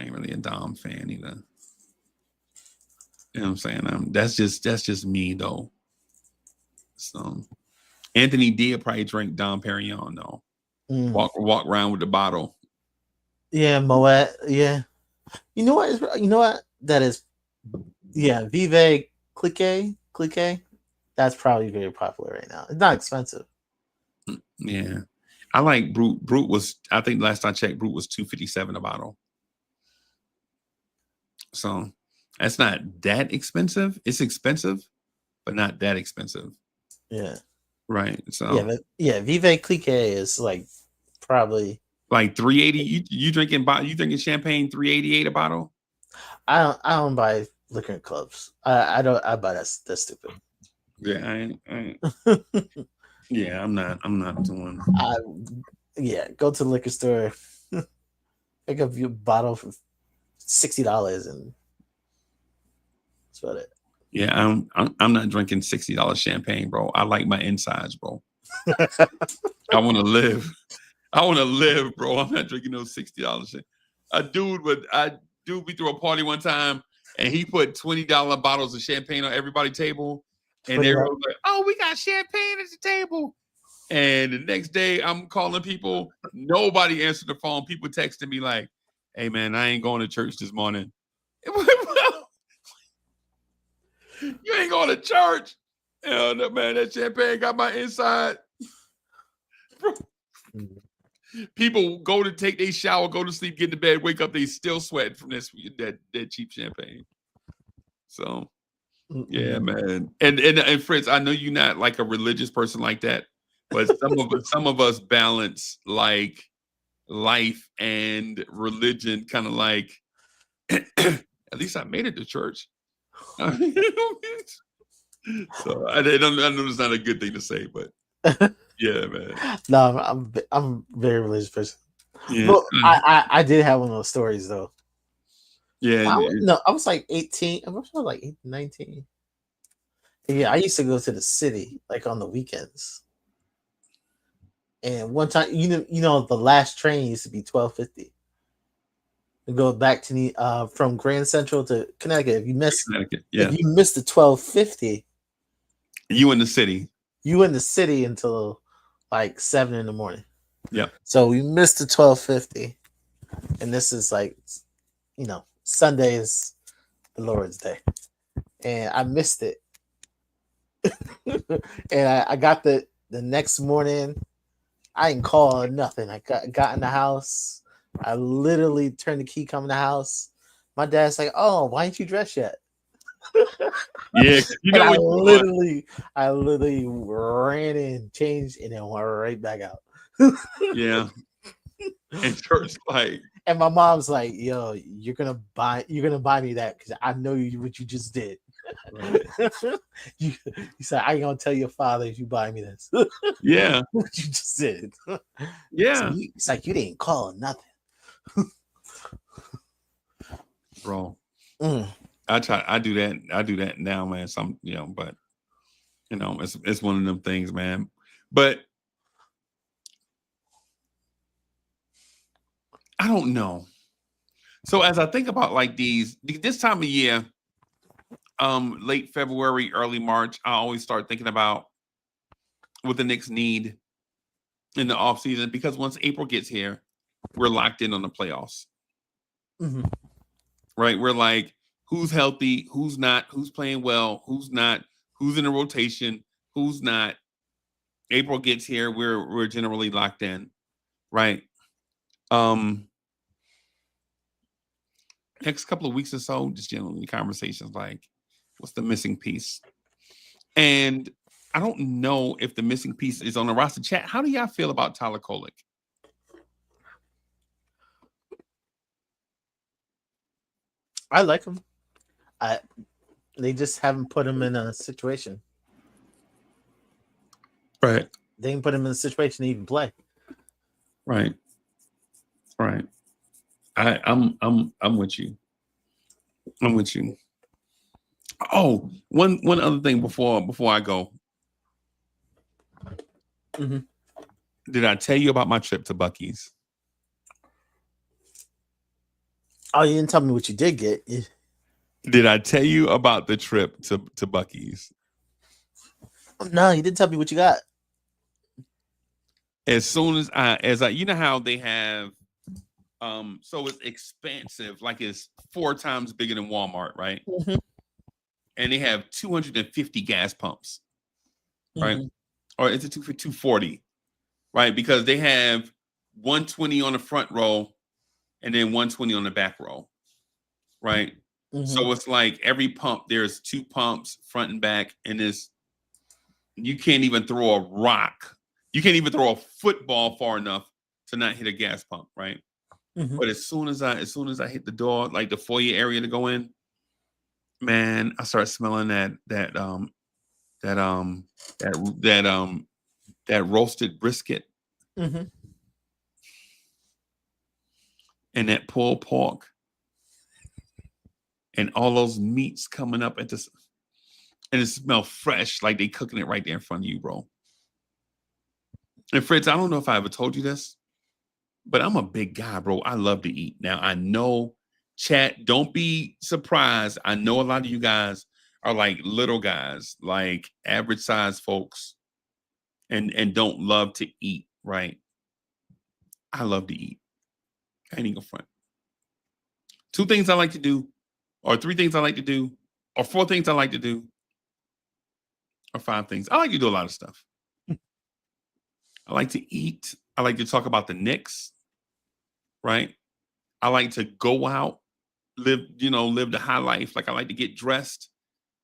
ain't really a Dom fan either. You know what I'm saying? That's just me though. So Anthony D probably drink Dom Perignon though. Walk around with the bottle.
Yeah, Moet. Yeah. You know what? That is. Yeah, Vive Clique. That's probably very popular right now. It's not expensive.
Yeah, I like Brute. Brute was, I think last I checked, Brute was $2.57 a bottle. So that's not that expensive. It's expensive, but not that expensive.
Yeah.
Right. So
Vive Clique is like probably
like $3.80. You drinking champagne $3.88 a bottle?
I don't buy liquor in clubs. I buy that's stupid.
Yeah, I ain't. Yeah, I'm not doing.
Go to the liquor store, pick up your bottle for $60, and that's about it.
Yeah, I'm not drinking $60 champagne, bro. I like my insides, bro. I want to live. Bro. I'm not drinking no $60 shit. A dude we threw a party one time, and he put $20 bottles of champagne on everybody's table, and everyone was like, "Oh, we got champagne at the table." And the next day, I'm calling people. Nobody answered the phone. People texting me like, Hey man, I ain't going to church this morning. You ain't going to church. Hell no, man, that champagne got my inside. People go to take their shower, go to sleep, get to bed, wake up, they still sweating from that cheap champagne. So yeah, man. And Fritz, I know you're not like a religious person like that, but some of us balance like life and religion, kind of like at least I made it to church. So I know it's not a good thing to say, but yeah, man.
No, I'm a very religious person.
Yeah.
But I did have one of those stories though.
Yeah.
I was like 18. I was like 19. Yeah, I used to go to the city like on the weekends. And one time, you know, the last train used to be 12:50. To go back to the from Grand Central to Connecticut. If you missed the 12:50,
you in the city.
You in the city until like 7 in the morning.
Yeah.
So we missed the 12:50, and this is like, you know, Sunday is the Lord's Day, and I missed it. And I got the next morning. I didn't call or nothing. I got in the house. I literally turned the key, come in the house. My dad's like, "Oh, why ain't you dressed yet?"
Yeah, you know,
I literally ran in, changed, and then went right back out.
Yeah. And church, like,
and my mom's like, "Yo, you're gonna buy me that because I know what you just did." Right. you said, "I ain't gonna tell your father if you buy me this."
Yeah,
what you just did.
Yeah,
so it's like you didn't call nothing,
bro. I do that now, man. Some, you know, but you know, it's one of them things, man. But I don't know. So as I think about like this time of year, late February, early March, I always start thinking about what the Knicks need in the offseason, because once April gets here, we're locked in on the playoffs.
Mm-hmm.
Right? We're like, who's healthy, who's not, who's playing well, who's not, who's in the rotation, who's not. April gets here, we're generally locked in, right? Next couple of weeks or so, just generally conversations like, what's the missing piece? And I don't know if the missing piece is on the roster. Chat, how do y'all feel about Tyler Kolek?
I like him. They just haven't put him in a situation.
Right.
They didn't put him in a situation to even play.
Right. Right. I'm with you. I'm with you. Oh, one other thing before I go.
Mm-hmm.
Did I tell you about my trip to Buc-ee's?
Oh, you didn't tell me what you did get.
Did I tell you about the trip to Buc-ee's?
No, you didn't tell me what you got.
As soon as I, you know how they have, so it's expansive, like it's 4 times bigger than Walmart, right?
Mm-hmm.
And they have 250 gas pumps, right?
Mm-hmm.
Or is it 240, right? Because they have 120 on the front row and then 120 on the back row, right? Mm-hmm. So it's like every pump, there's 2 pumps, front and back, and you can't even throw a rock. You can't even throw a football far enough to not hit a gas pump, right? Mm-hmm. But as soon as I hit the door, like the foyer area to go in, man, I start smelling that roasted brisket, mm-hmm. and that pulled pork, and all those meats coming up and it smells fresh, like they cooking it right there in front of you, bro. And Fritz, I don't know if I ever told you this, but I'm a big guy, bro. I love to eat. Now, I know, chat, don't be surprised. I know a lot of you guys are like little guys, like average size folks, and don't love to eat, right? I love to eat. I ain't gonna front. 2 things I like to do, or 3 things I like to do, or 4 things I like to do, or 5 things. I like to do a lot of stuff. I like to eat. I like to talk about the Knicks, right? I like to go out, live the high life. Like I like to get dressed,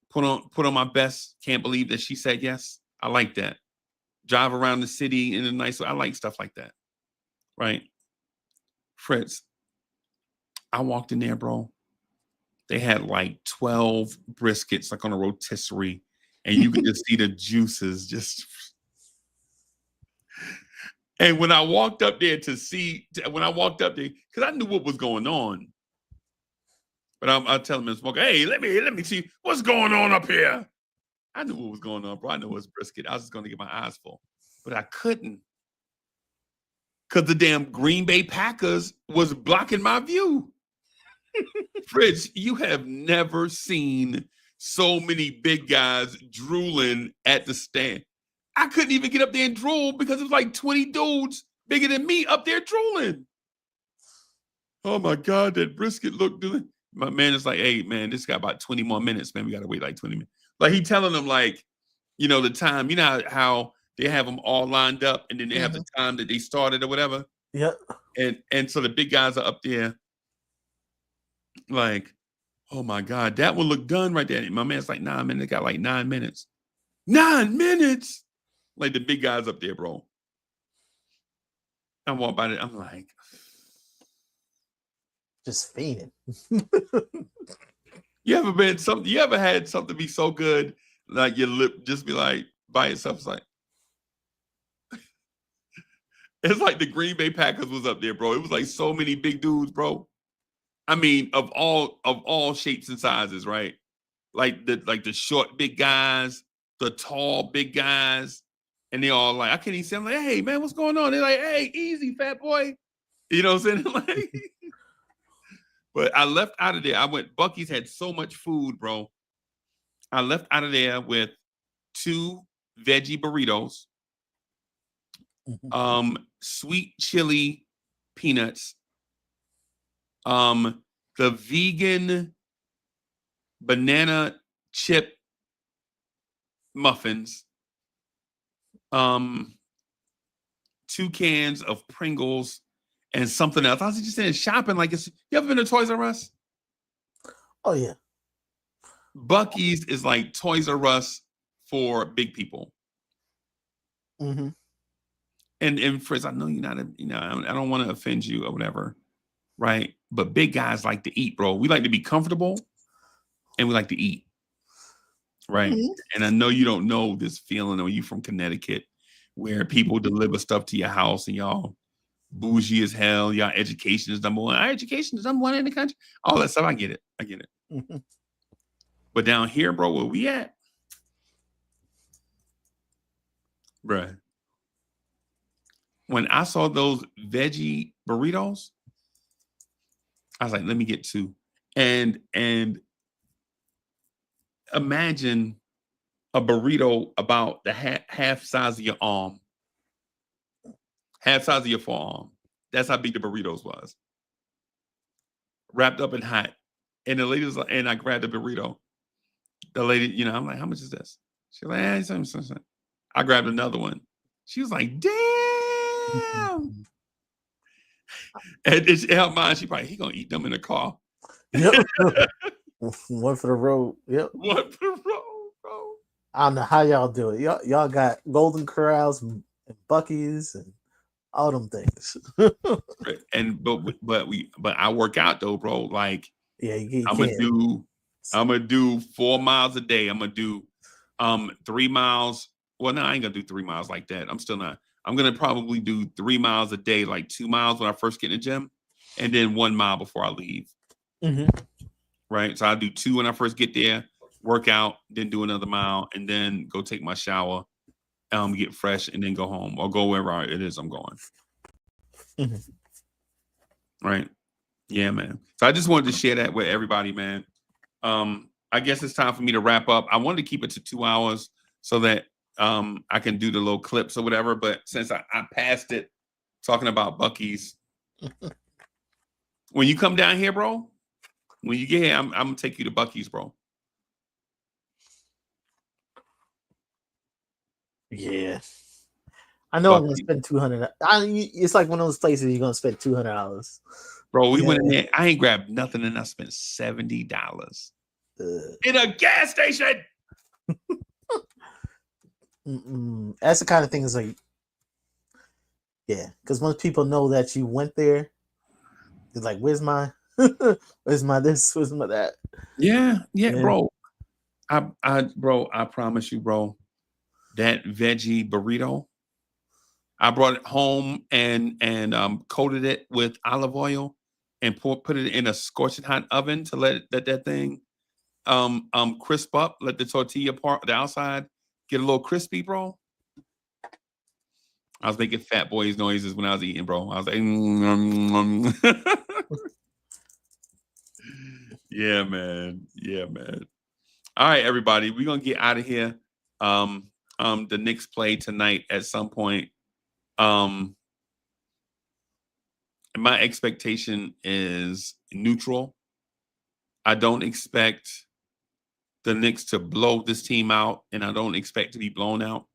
put on my best. Can't believe that she said yes. I like that. Drive around the city in a nice way. I like stuff like that, right? Fritz, I walked in there, bro. They had like 12 briskets, like on a rotisserie, and you could just see the juices just. And when I walked up there because I knew what was going on. But I tell him, Smoker, hey, let me see what's going on up here. I knew what was going on, bro. I knew it was brisket. I was just going to get my eyes full. But I couldn't. Because the damn Green Bay Packers was blocking my view. Fritz, you have never seen so many big guys drooling at the stand. I couldn't even get up there and drool because it was like 20 dudes bigger than me up there drooling. Oh my God, that brisket looked good. My man is like, hey, man, this got about 20 more minutes, man. We got to wait like 20 minutes. Like he telling them like, the time, how they have them all lined up and then they have the time that they started or whatever.
Yep.
And so the big guys are up there like, oh my God, that one looked done right there. And my man's like, nah, man, they got like 9 minutes. 9 minutes? Like the big guys up there, bro. I walk by it. I'm like,
just fiending.
You ever had something be so good, like your lip just be like by itself? It's like the Green Bay Packers was up there, bro. It was like so many big dudes, bro. I mean, of all shapes and sizes, right? Like the short big guys, the tall big guys, and they all like, I can't even say, I'm like, hey man, what's going on? They're like, hey, easy, fat boy. You know what I'm saying? Like, but I left out of there. Buc-ee's had so much food, bro. I left out of there with 2 veggie burritos, sweet chili peanuts, the vegan banana chip muffins, 2 cans of Pringles, and something else. I was just saying shopping like it's. You ever been to Toys R Us?
Oh yeah.
Buc-ee's is like Toys R Us for big people.
Mm-hmm.
And Fritz, I know you're not. I don't want to offend you or whatever, right? But big guys like to eat, bro. We like to be comfortable, and we like to eat, right? Mm-hmm. And I know you don't know this feeling, or you from Connecticut, where people deliver stuff to your house and y'all bougie as hell. Y'all education is number 1. Our education is number 1 in the country. All that stuff, I get it. Mm-hmm. But down here, bro, where we at, bruh, when I saw those veggie burritos, I was like, let me get 2. And imagine a burrito about the half size of your arm. Half size of your forearm. That's how big the burritos was. Wrapped up in hot. And the lady was like, and I grabbed the burrito. The lady, I'm like, how much is this? She's like, something. I grabbed another one. She was like, damn. And in her mind, he gonna eat them in the car.
Yep. One for the road. Yep.
One for the road, bro.
I don't know how y'all do it. Y'all got Golden Corrals and Buc-ee's and all them things.
And but I work out though, bro. Like,
yeah,
I'm gonna do 4 miles a day. I'm gonna do 3 miles. Well, no, I ain't gonna do 3 miles like that. I'm still not. I'm gonna probably do 3 miles a day, like 2 miles when I first get in the gym, and then 1 mile before I leave.
Mm-hmm.
Right. So I do 2 when I first get there, work out, then do another mile, and then go take my shower, get fresh, and then go home or go wherever it is I'm going. Mm-hmm. Right. Yeah, man. So I just wanted to share that with everybody, man. I guess it's time for me to wrap up. I wanted to keep it to 2 hours so that I can do the little clips or whatever. But since I passed it talking about Buc-ee's, when you come down here, bro, When you get here, I'm gonna take you to Buc-ee's, bro.
Yeah. I know I'm gonna spend $200. It's like one of those places you're gonna spend $200.
Bro, we went in there. I ain't grabbed nothing, and I spent $70 in a gas station.
That's the kind of thing. Is like, yeah, because once people know that you went there, it's like, where's my where's my this? Where's my that?
Yeah, bro. I promise you, bro. That veggie burrito, I brought it home and coated it with olive oil and put it in a scorching hot oven to let that thing crisp up, let the tortilla part, the outside get a little crispy, bro. I was making fat boys noises when I was eating, bro. I was like, yeah, man. All right, everybody, we're gonna get out of here. The Knicks play tonight at some point. My expectation is neutral. I don't expect the Knicks to blow this team out, and I don't expect to be blown out.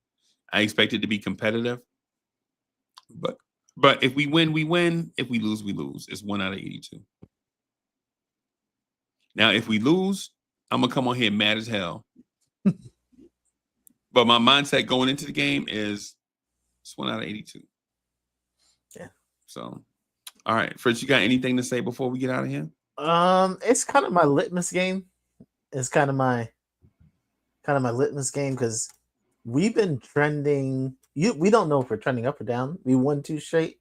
I expect it to be competitive. But if we win, we win. If we lose, we lose. It's 1 out of 82. Now, if we lose, I'm gonna come on here mad as hell. But my mindset going into the game is it's 1 out of 82.
Yeah.
So, all right, Fritz, you got anything to say before we get out of here?
It's kind of my litmus game. It's kind of my litmus game because we've been trending. We don't know if we're trending up or down. We won 2 straight,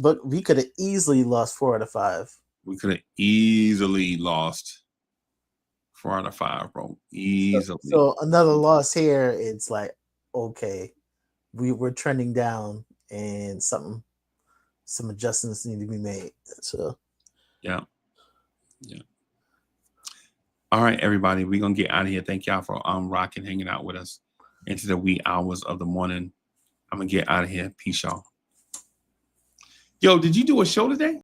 but we could have easily lost 4 out of 5.
We could have easily lost 4 out of 5, bro. Easily.
So another loss here. It's like, okay, we're trending down, and some adjustments need to be made. So
yeah. All right, everybody, we're gonna get out of here. Thank y'all for rocking, hanging out with us into the wee hours of the morning. I'm gonna get out of here. Peace, y'all. Yo, did you do a show today?